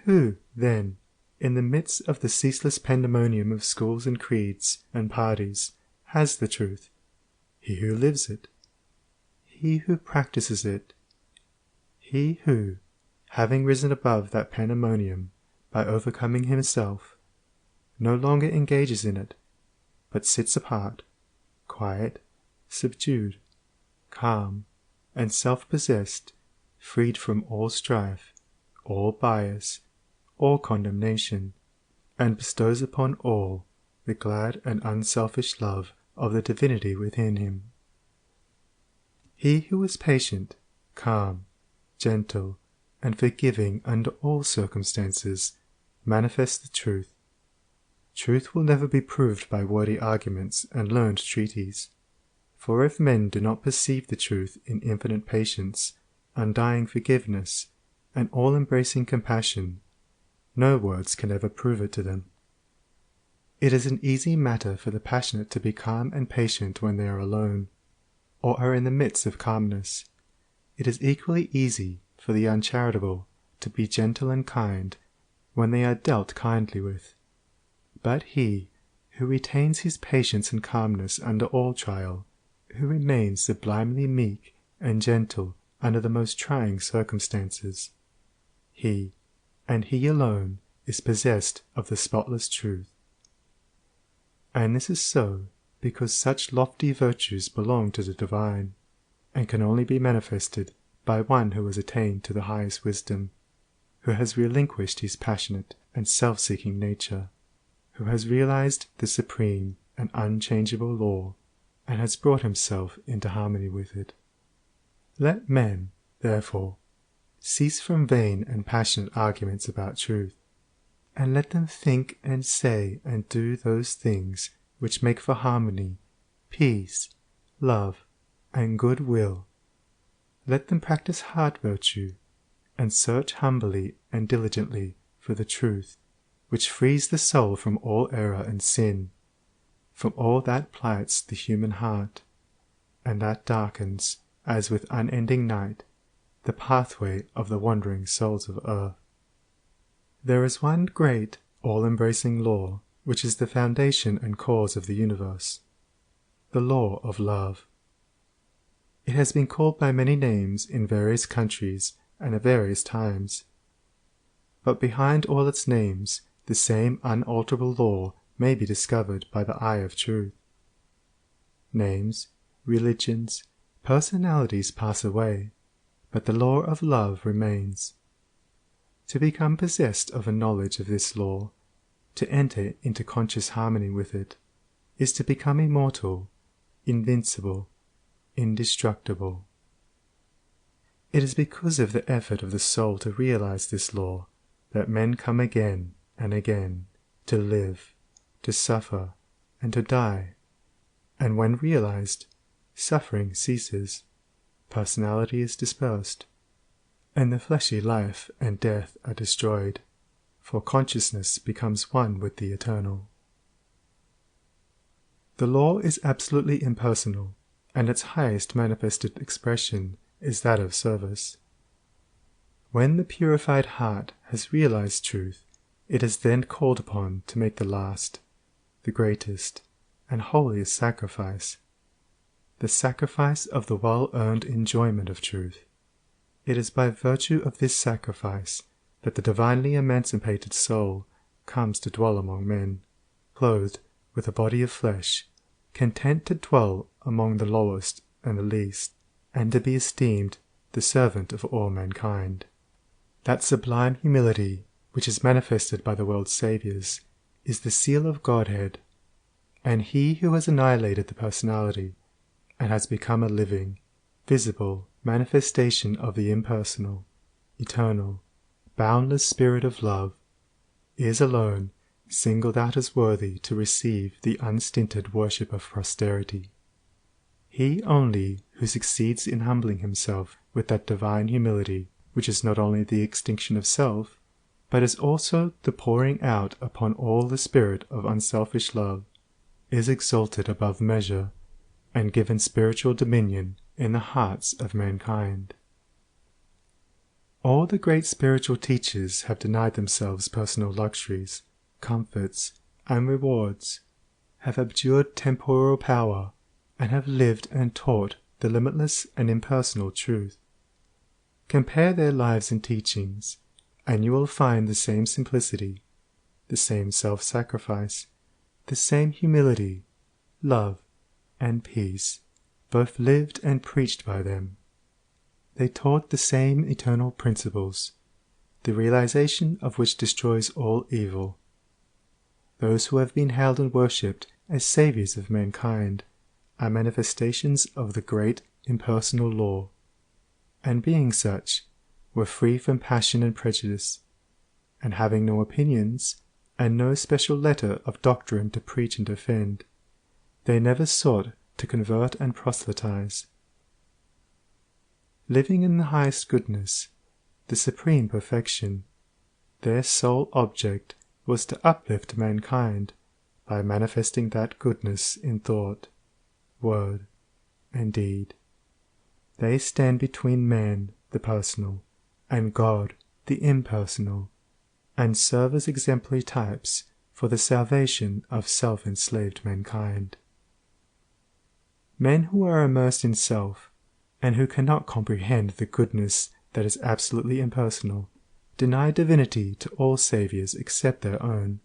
Speaker 2: Who, then, in the midst of the ceaseless pandemonium of schools and creeds and parties, has the truth? He who lives it. He who practices it. He who, having risen above that pandemonium by overcoming himself, no longer engages in it, but sits apart, quiet, subdued, calm, and self-possessed, freed from all strife, all bias, all condemnation, and bestows upon all the glad and unselfish love of the divinity within him. He who is patient, calm, gentle, and forgiving under all circumstances manifests the truth. Truth will never be proved by wordy arguments and learned treaties. For if men do not perceive the truth in infinite patience, undying forgiveness, and all-embracing compassion, no words can ever prove it to them. It is an easy matter for the passionate to be calm and patient when they are alone, or are in the midst of calmness. It is equally easy for the uncharitable to be gentle and kind when they are dealt kindly with. But he who retains his patience and calmness under all trial, who remains sublimely meek and gentle under the most trying circumstances, he, and he alone, is possessed of the spotless truth. And this is so because such lofty virtues belong to the divine, and can only be manifested by one who has attained to the highest wisdom, who has relinquished his passionate and self-seeking nature, who has realized the supreme and unchangeable law, and has brought himself into harmony with it. Let men, therefore, cease from vain and passionate arguments about truth, and let them think and say and do those things which make for harmony, peace, love, and good will. Let them practice heart virtue, and search humbly and diligently for the truth, which frees the soul from all error and sin, from all that plights the human heart, and that darkens, as with unending night, the pathway of the wandering souls of earth. There is one great, all-embracing law, which is the foundation and cause of the universe, the law of love. It has been called by many names in various countries and at various times. But behind all its names, the same unalterable law may be discovered by the eye of truth. Names, religions, personalities pass away, but the law of love remains. To become possessed of a knowledge of this law, to enter into conscious harmony with it, is to become immortal, invincible, indestructible. It is because of the effort of the soul to realize this law that men come again and again to live, to suffer, and to die, and when realized, suffering ceases, personality is dispersed, and the fleshly life and death are destroyed, for consciousness becomes one with the eternal. The law is absolutely impersonal, and its highest manifested expression is that of service. When the purified heart has realized truth, it is then called upon to make the last, the greatest, and holiest sacrifice, the sacrifice of the well-earned enjoyment of truth. It is by virtue of this sacrifice that the divinely emancipated soul comes to dwell among men, clothed with a body of flesh, content to dwell among the lowest and the least, and to be esteemed the servant of all mankind. That sublime humility which is manifested by the world's saviours is the seal of Godhead, and he who has annihilated the personality and has become a living, visible manifestation of the impersonal, eternal, boundless spirit of love, is alone singled out as worthy to receive the unstinted worship of posterity. He only who succeeds in humbling himself with that divine humility which is not only the extinction of self, but is also the pouring out upon all the spirit of unselfish love, is exalted above measure, and given spiritual dominion in the hearts of mankind. All the great spiritual teachers have denied themselves personal luxuries, comforts, and rewards, have abjured temporal power, and have lived and taught the limitless and impersonal truth. Compare their lives and teachings, and you will find the same simplicity, the same self-sacrifice, the same humility, love, and peace, both lived and preached by them. They taught the same eternal principles, the realization of which destroys all evil. Those who have been hailed and worshipped as saviors of mankind are manifestations of the great impersonal law, and being such, were free from passion and prejudice, and having no opinions, and no special letter of doctrine to preach and defend, they never sought to convert and proselytize. Living in the highest goodness, the supreme perfection, their sole object was to uplift mankind by manifesting that goodness in thought, word, and deed. They stand between man, the personal, and God, the impersonal, and serve as exemplary types for the salvation of self-enslaved mankind. Men who are immersed in self, and who cannot comprehend the goodness that is absolutely impersonal, deny divinity to all saviors except their own,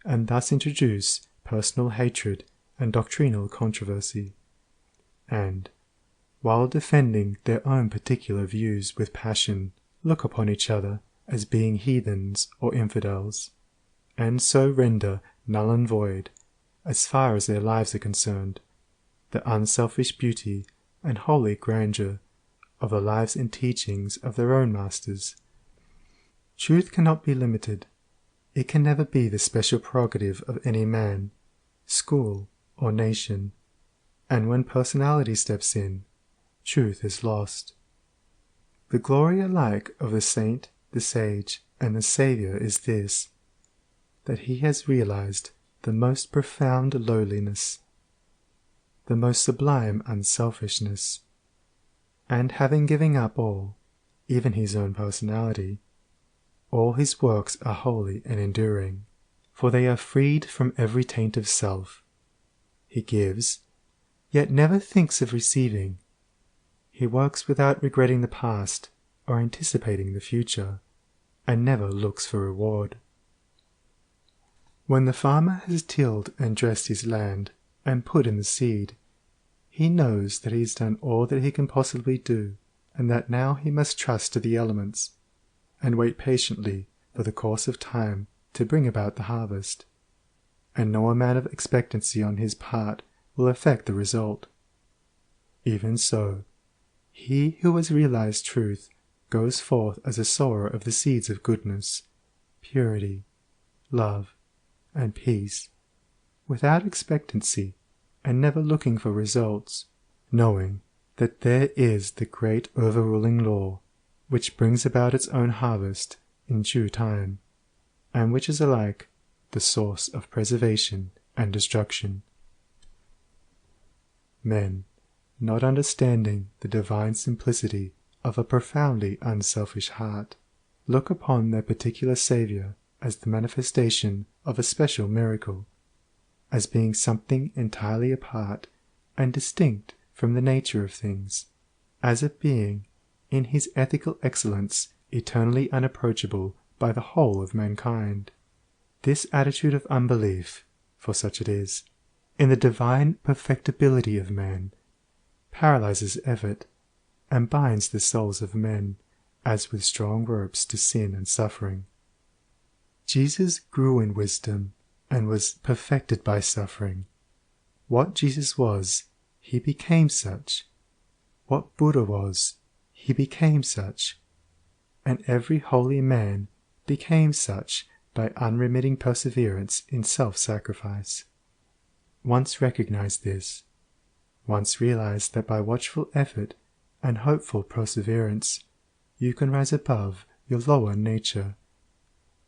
Speaker 2: and thus introduce personal hatred and doctrinal controversy, and, while defending their own particular views with passion, look upon each other as being heathens or infidels, and so render null and void, as far as their lives are concerned, the unselfish beauty and holy grandeur of the lives and teachings of their own masters. Truth cannot be limited. It can never be the special prerogative of any man, school, or nation, and when personality steps in, truth is lost. The glory alike of the saint, the sage, and the Saviour is this, that he has realized the most profound lowliness, the most sublime unselfishness, and having given up all, even his own personality, all his works are holy and enduring, for they are freed from every taint of self. He gives, yet never thinks of receiving. He works without regretting the past or anticipating the future, and never looks for reward. When the farmer has tilled and dressed his land, and put in the seed, he knows that he has done all that he can possibly do, and that now he must trust to the elements, and wait patiently for the course of time to bring about the harvest, and no amount of expectancy on his part will affect the result. Even so, he who has realized truth goes forth as a sower of the seeds of goodness, purity, love, and peace, without expectancy, and never looking for results, knowing that there is the great overruling law, which brings about its own harvest in due time, and which is alike the source of preservation and destruction. Men, not understanding the divine simplicity of a profoundly unselfish heart, look upon their particular Saviour as the manifestation of a special miracle, as being something entirely apart and distinct from the nature of things, as a being, in his ethical excellence, eternally unapproachable by the whole of mankind. This attitude of unbelief, for such it is, in the divine perfectibility of man, paralyzes effort, and binds the souls of men, as with strong ropes to sin and suffering. Jesus grew in wisdom, and was perfected by suffering. What Jesus was, he became such. What Buddha was, he became such. And every holy man became such by unremitting perseverance in self-sacrifice. Once recognize this, once realize that by watchful effort and hopeful perseverance, you can rise above your lower nature,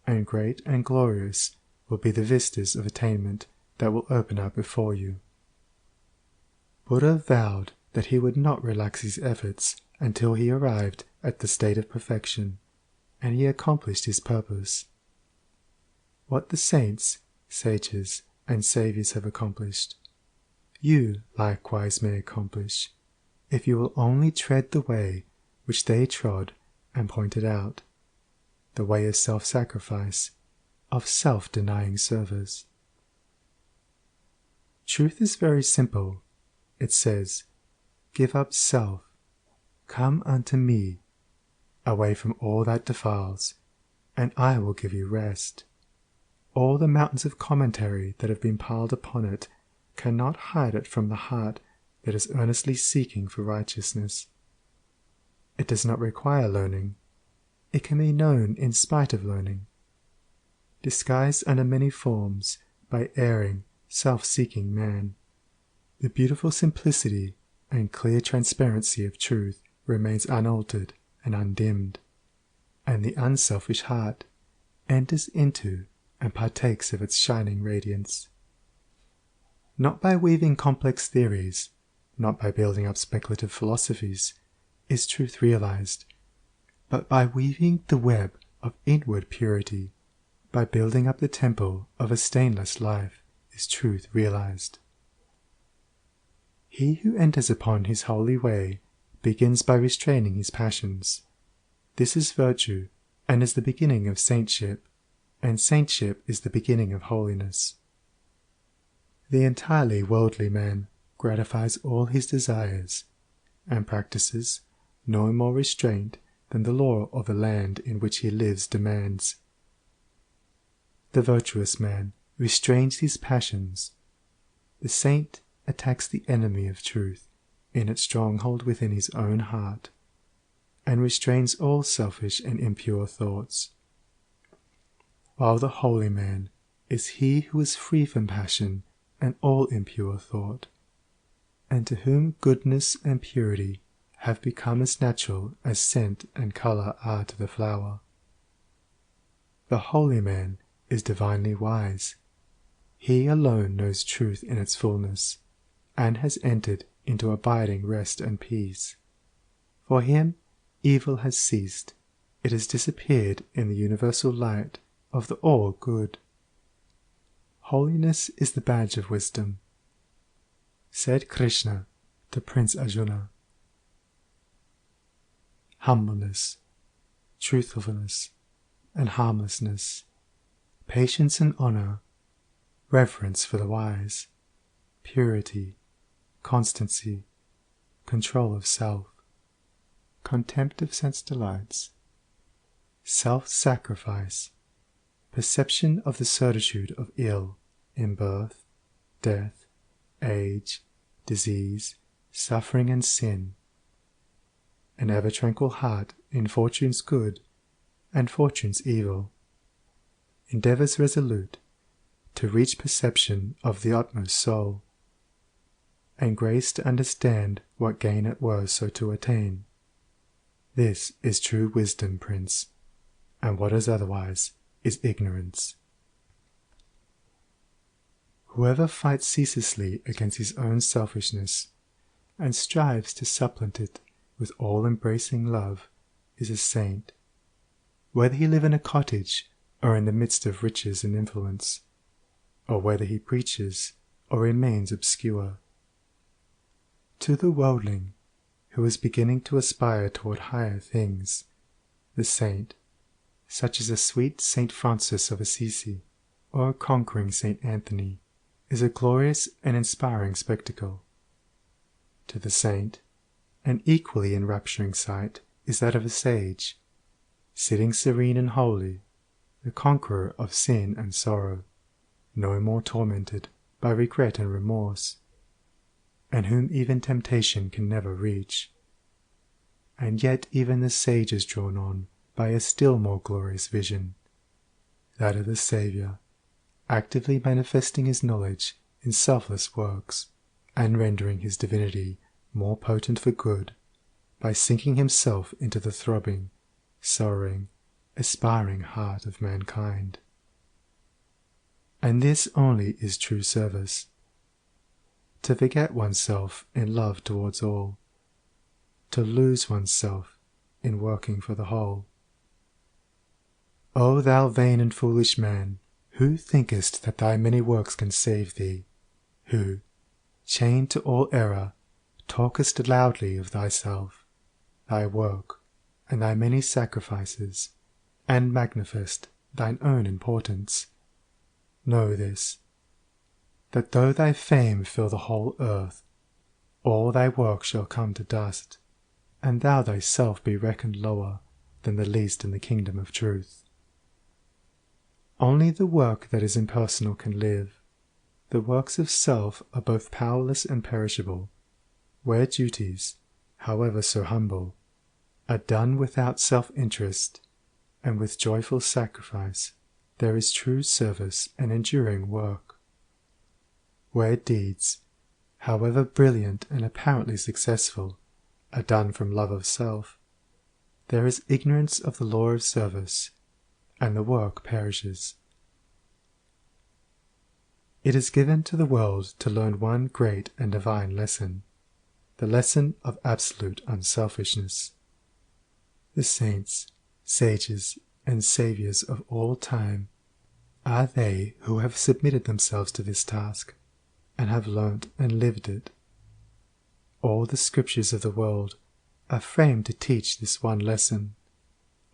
Speaker 2: and great and glorious will be the vistas of attainment that will open up before you. Buddha vowed that he would not relax his efforts until he arrived at the state of perfection, and he accomplished his purpose. What the saints, sages, and saviors have accomplished, you likewise may accomplish, if you will only tread the way which they trod and pointed out, the way of self-sacrifice, of self-denying service. Truth is very simple. It says, "Give up self, come unto me, away from all that defiles, and I will give you rest." All the mountains of commentary that have been piled upon it cannot hide it from the heart that is earnestly seeking for righteousness. It does not require learning. It can be known in spite of learning. Disguised under many forms by erring, self-seeking man, the beautiful simplicity and clear transparency of truth remains unaltered and undimmed, and the unselfish heart enters into and partakes of its shining radiance. Not by weaving complex theories, not by building up speculative philosophies, is truth realized, but by weaving the web of inward purity, by building up the temple of a stainless life, is truth realized. He who enters upon his holy way begins by restraining his passions. This is virtue, and is the beginning of saintship, and saintship is the beginning of holiness. The entirely worldly man gratifies all his desires, and practices no more restraint than the law of the land in which he lives demands. The virtuous man restrains his passions. The saint attacks the enemy of truth in its stronghold within his own heart, and restrains all selfish and impure thoughts. While the holy man is he who is free from passion and all impure thought, and to whom goodness and purity have become as natural as scent and colour are to the flower. The holy man is divinely wise. He alone knows truth in its fullness, and has entered into abiding rest and peace. For him, evil has ceased. It has disappeared in the universal light of the all-good. Holiness is the badge of wisdom. Said Krishna to Prince Arjuna, humbleness, truthfulness, and harmlessness, patience and honor, reverence for the wise, purity, constancy, control of self, contempt of sense delights, self-sacrifice, perception of the certitude of ill in birth, death, age, disease, suffering and sin, an ever-tranquil heart in fortune's good and fortune's evil, endeavours resolute to reach perception of the utmost soul, and grace to understand what gain it was so to attain. This is true wisdom, Prince, and what is otherwise is ignorance. Whoever fights ceaselessly against his own selfishness, and strives to supplant it with all-embracing love, is a saint, whether he live in a cottage or in the midst of riches and influence, or whether he preaches or remains obscure. To the worldling, who is beginning to aspire toward higher things, the saint, such as a sweet Saint Francis of Assisi or a conquering Saint Anthony, is a glorious and inspiring spectacle. To the saint, an equally enrapturing sight is that of a sage, sitting serene and holy, the conqueror of sin and sorrow, no more tormented by regret and remorse, and whom even temptation can never reach. And yet even the sage is drawn on by a still more glorious vision, that of the Saviour, actively manifesting his knowledge in selfless works, and rendering his divinity more potent for good, by sinking himself into the throbbing sorrowing, aspiring heart of mankind. And this only is true service, to forget oneself in love towards all, to lose oneself in working for the whole. O thou vain and foolish man, who thinkest that thy many works can save thee, who, chained to all error, talkest loudly of thyself, thy work, and thy many sacrifices, and magnifiest thine own importance, know this, that though thy fame fill the whole earth, all thy work shall come to dust, and thou thyself be reckoned lower than the least in the kingdom of truth. Only the work that is impersonal can live. The works of self are both powerless and perishable, where duties, however so humble, are done without self-interest, and with joyful sacrifice. There is true service and enduring work. Where deeds, however brilliant and apparently successful, are done from love of self, there is ignorance of the law of service, and the work perishes. It is given to the world to learn one great and divine lesson, the lesson of absolute unselfishness. The saints, sages, and saviours of all time are they who have submitted themselves to this task, and have learnt and lived it. All the scriptures of the world are framed to teach this one lesson.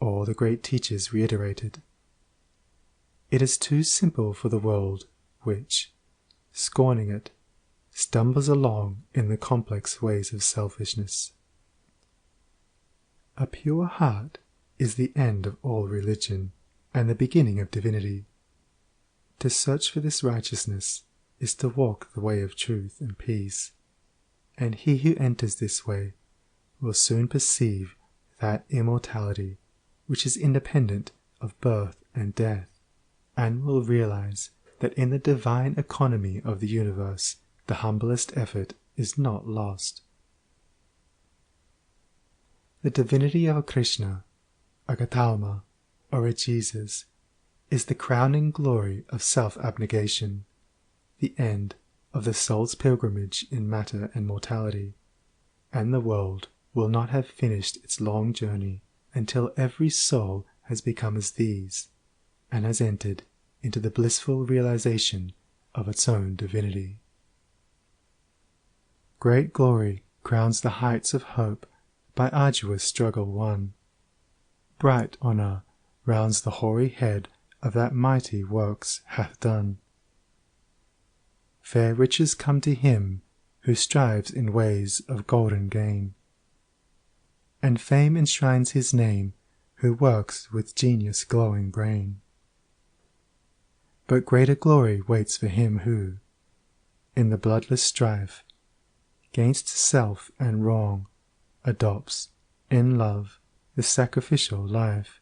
Speaker 2: All the great teachers reiterate it. It is too simple for the world, which, scorning it, stumbles along in the complex ways of selfishness. A pure heart is the end of all religion, and the beginning of divinity. To search for this righteousness is to walk the way of truth and peace, and he who enters this way will soon perceive that immortality which is independent of birth and death, and will realize that in the divine economy of the universe the humblest effort is not lost. The divinity of a Krishna, a Gautama, or a Jesus is the crowning glory of self-abnegation, the end of the soul's pilgrimage in matter and mortality, and the world will not have finished its long journey until every soul has become as these, and has entered into the blissful realization of its own divinity. Great glory crowns the heights of hope by arduous struggle won. Bright honour rounds the hoary head of that mighty works hath done. Fair riches come to him who strives in ways of golden gain, and fame enshrines his name who works with genius glowing brain. But greater glory waits for him who, in the bloodless strife, gainst self and wrong, adopts, in love, the sacrificial life.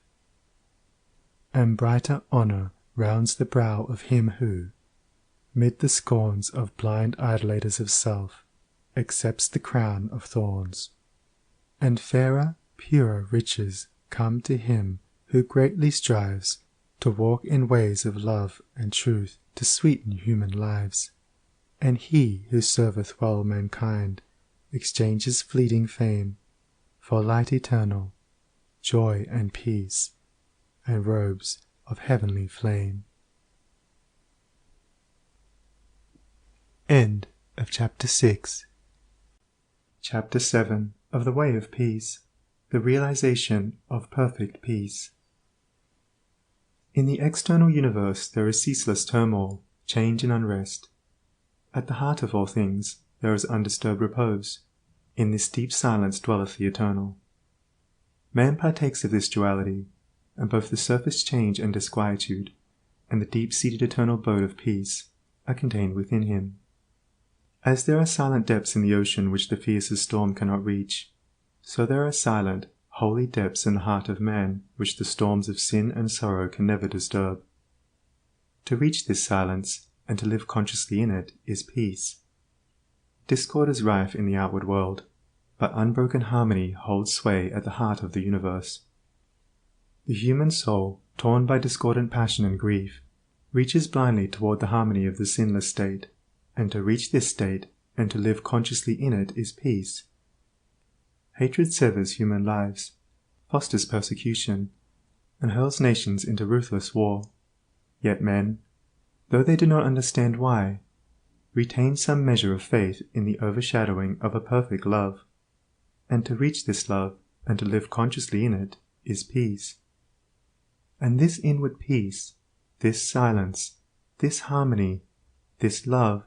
Speaker 2: And brighter honour rounds the brow of him who, mid the scorns of blind idolaters of self, accepts the crown of thorns. And fairer, purer riches come to him who greatly strives to walk in ways of love and truth to sweeten human lives. And he who serveth well mankind exchanges fleeting fame for light eternal, joy and peace, and robes of heavenly flame. End of Chapter 6. Chapter 7 of the Way of Peace, the realization of perfect peace. In the external universe there is ceaseless turmoil, change and unrest. At the heart of all things there is undisturbed repose. In this deep silence dwelleth the Eternal. Man partakes of this duality, and both the surface change and disquietude, and the deep-seated eternal abode of peace, are contained within him. As there are silent depths in the ocean which the fiercest storm cannot reach, so there are silent, holy depths in the heart of man which the storms of sin and sorrow can never disturb. To reach this silence, and to live consciously in it, is peace. Discord is rife in the outward world, but unbroken harmony holds sway at the heart of the universe. The human soul, torn by discordant passion and grief, reaches blindly toward the harmony of the sinless state, and to reach this state and to live consciously in it is peace. Hatred severs human lives, fosters persecution, and hurls nations into ruthless war. Yet men, though they do not understand why, retain some measure of faith in the overshadowing of a perfect love, and to reach this love and to live consciously in it is peace. And this inward peace, this silence, this harmony, this love,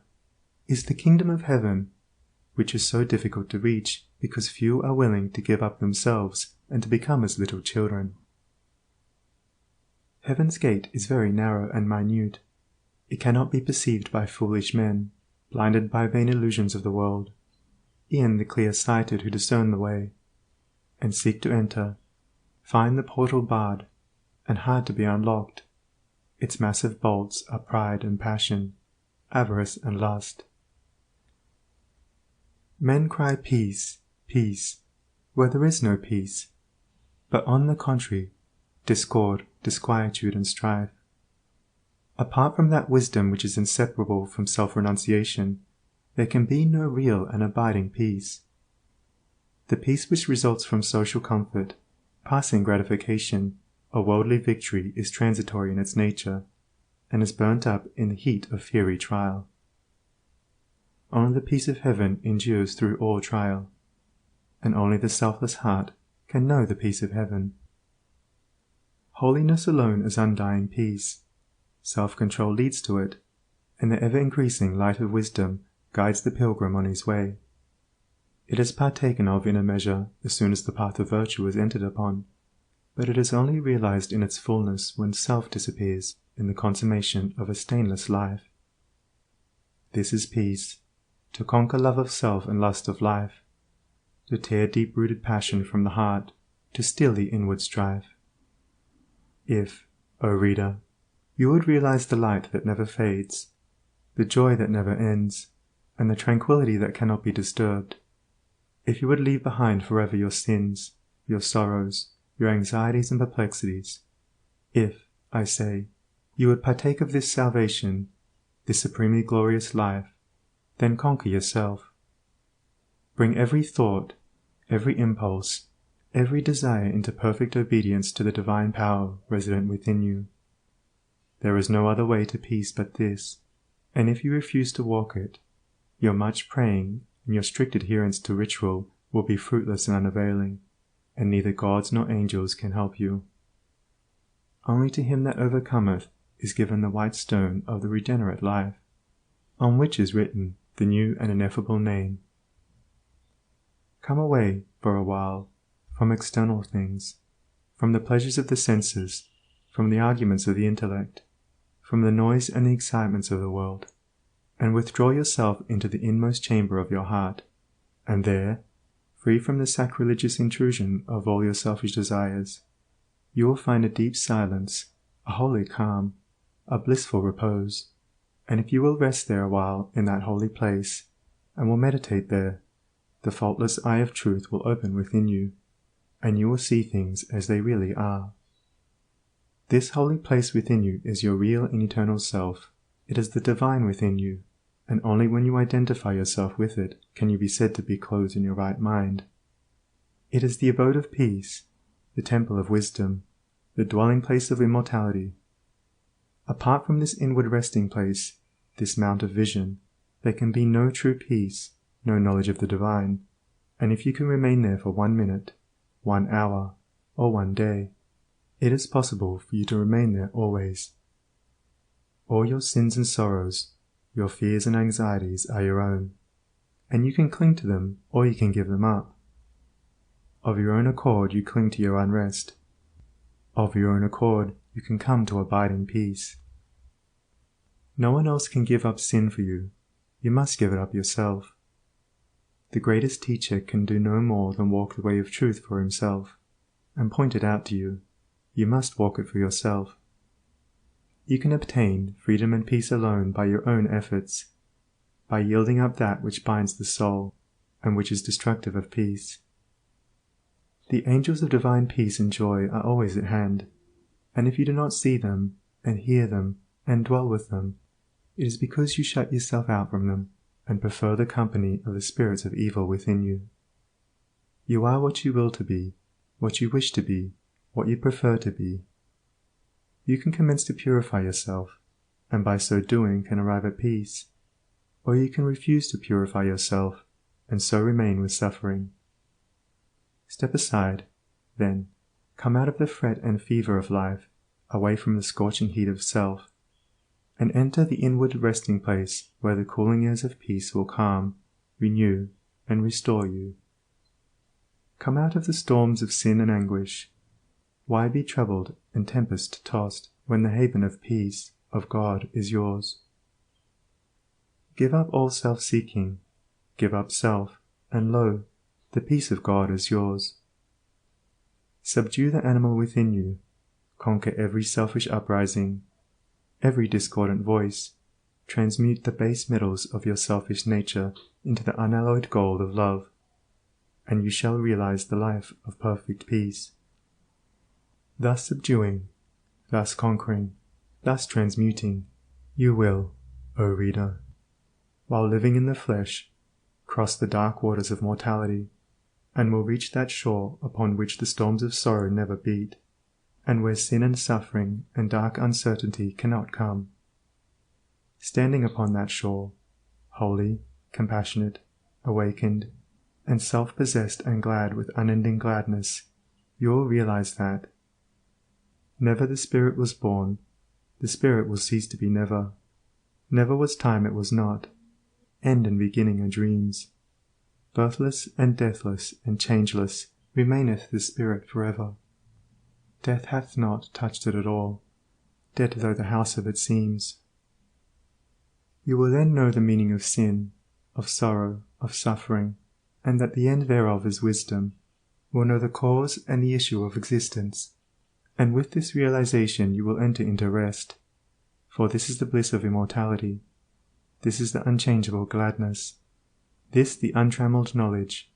Speaker 2: is the kingdom of heaven, which is so difficult to reach because few are willing to give up themselves and to become as little children. Heaven's gate is very narrow and minute. It cannot be perceived by foolish men, blinded by vain illusions of the world, e'en the clear-sighted who discern the way, and seek to enter, find the portal barred, and hard to be unlocked. Its massive bolts are pride and passion, avarice and lust. Men cry peace, peace, where there is no peace, but on the contrary, discord, disquietude and strife. Apart from that wisdom which is inseparable from self-renunciation, there can be no real and abiding peace. The peace which results from social comfort, passing gratification, or worldly victory is transitory in its nature, and is burnt up in the heat of fiery trial. Only the peace of heaven endures through all trial, and only the selfless heart can know the peace of heaven. Holiness alone is undying peace. Self-control leads to it, and the ever-increasing light of wisdom guides the pilgrim on his way. It is partaken of in a measure as soon as the path of virtue is entered upon, but it is only realized in its fullness when self disappears in the consummation of a stainless life. This is peace, to conquer love of self and lust of life, to tear deep-rooted passion from the heart, to still the inward strife. If, O reader, you would realize the light that never fades, the joy that never ends, and the tranquility that cannot be disturbed, if you would leave behind forever your sins, your sorrows, your anxieties and perplexities, if, I say, you would partake of this salvation, this supremely glorious life, then conquer yourself. Bring every thought, every impulse, every desire into perfect obedience to the divine power resident within you. There is no other way to peace but this, and if you refuse to walk it, your much praying and your strict adherence to ritual will be fruitless and unavailing, and neither gods nor angels can help you. Only to him that overcometh is given the white stone of the regenerate life, on which is written the new and ineffable name. Come away, for a while, from external things, from the pleasures of the senses, from the arguments of the intellect, from the noise and the excitements of the world, and withdraw yourself into the inmost chamber of your heart, and there, free from the sacrilegious intrusion of all your selfish desires, you will find a deep silence, a holy calm, a blissful repose, and if you will rest there a while in that holy place, and will meditate there, the faultless eye of truth will open within you, and you will see things as they really are. This holy place within you is your real and eternal self. It is the divine within you, and only when you identify yourself with it can you be said to be clothed in your right mind. It is the abode of peace, the temple of wisdom, the dwelling place of immortality. Apart from this inward resting place, this mount of vision, there can be no true peace, no knowledge of the divine, and if you can remain there for 1 minute, 1 hour, or 1 day, it is possible for you to remain there always. All your sins and sorrows, your fears and anxieties are your own, and you can cling to them or you can give them up. Of your own accord you cling to your unrest. Of your own accord you can come to abiding peace. No one else can give up sin for you. You must give it up yourself. The greatest teacher can do no more than walk the way of truth for himself, and point it out to you. You must walk it for yourself. You can obtain freedom and peace alone by your own efforts, by yielding up that which binds the soul, and which is destructive of peace. The angels of divine peace and joy are always at hand, and if you do not see them, and hear them, and dwell with them, it is because you shut yourself out from them, and prefer the company of the spirits of evil within you. You are what you will to be, what you wish to be, what you prefer to be. You can commence to purify yourself, and by so doing can arrive at peace, or you can refuse to purify yourself, and so remain with suffering. Step aside, then, come out of the fret and fever of life, away from the scorching heat of self, and enter the inward resting place where the cooling airs of peace will calm, renew, and restore you. Come out of the storms of sin and anguish. Why be troubled and tempest-tossed when the haven of peace, of God, is yours? Give up all self-seeking, give up self, and lo, the peace of God is yours. Subdue the animal within you, conquer every selfish uprising, every discordant voice, transmute the base metals of your selfish nature into the unalloyed gold of love, and you shall realize the life of perfect peace. Thus subduing, thus conquering, thus transmuting, you will, O reader, while living in the flesh, cross the dark waters of mortality, and will reach that shore upon which the storms of sorrow never beat, and where sin and suffering and dark uncertainty cannot come. Standing upon that shore, holy, compassionate, awakened, and self-possessed and glad with unending gladness, you will realize that never the Spirit was born, the Spirit will cease to be never. Never was time it was not. End and beginning are dreams. Birthless and deathless and changeless remaineth the Spirit forever. Death hath not touched it at all, dead though the house of it seems. You will then know the meaning of sin, of sorrow, of suffering, and that the end thereof is wisdom, will know the cause and the issue of existence, and with this realization you will enter into rest, for this is the bliss of immortality, this is the unchangeable gladness, this the untrammeled knowledge,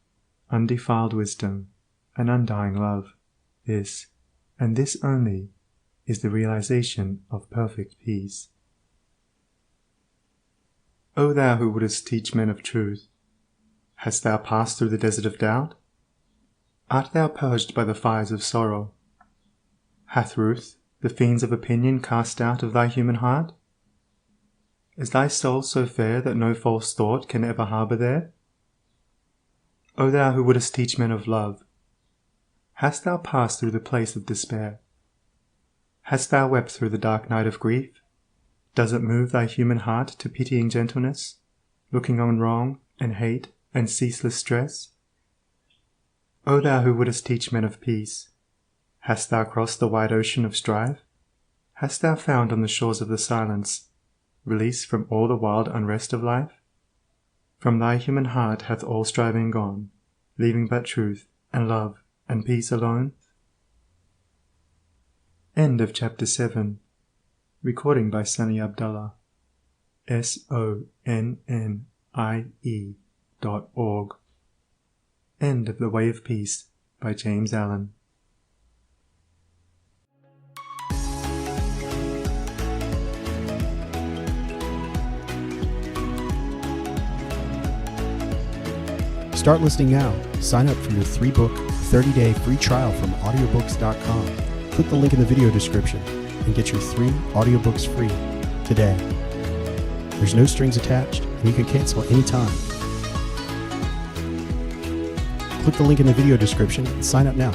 Speaker 2: undefiled wisdom, and undying love, this, and this only, is the realization of perfect peace. O thou who wouldest teach men of truth, hast thou passed through the desert of doubt? Art thou purged by the fires of sorrow? Hath Ruth, the fiends of opinion, cast out of thy human heart? Is thy soul so fair that no false thought can ever harbour there? O thou who wouldest teach men of love, hast thou passed through the place of despair? Hast thou wept through the dark night of grief? Does it move thy human heart to pitying gentleness, looking on wrong and hate and ceaseless stress? O thou who wouldest teach men of peace, hast thou crossed the wide ocean of strife? Hast thou found on the shores of the silence release from all the wild unrest of life? From thy human heart hath all striving gone, leaving but truth and love and peace alone? End of Chapter 7. Recording by Sunny Abdullah. SONNIE.org. End of The Way of Peace by James Allen.
Speaker 1: Start listening now. Sign up for your 3-book, 30-day free trial from AudioBooks.com. Click the link in the video description and get your 3 audiobooks free today. There's no strings attached, and you can cancel anytime. Click the link in the video description and sign up now.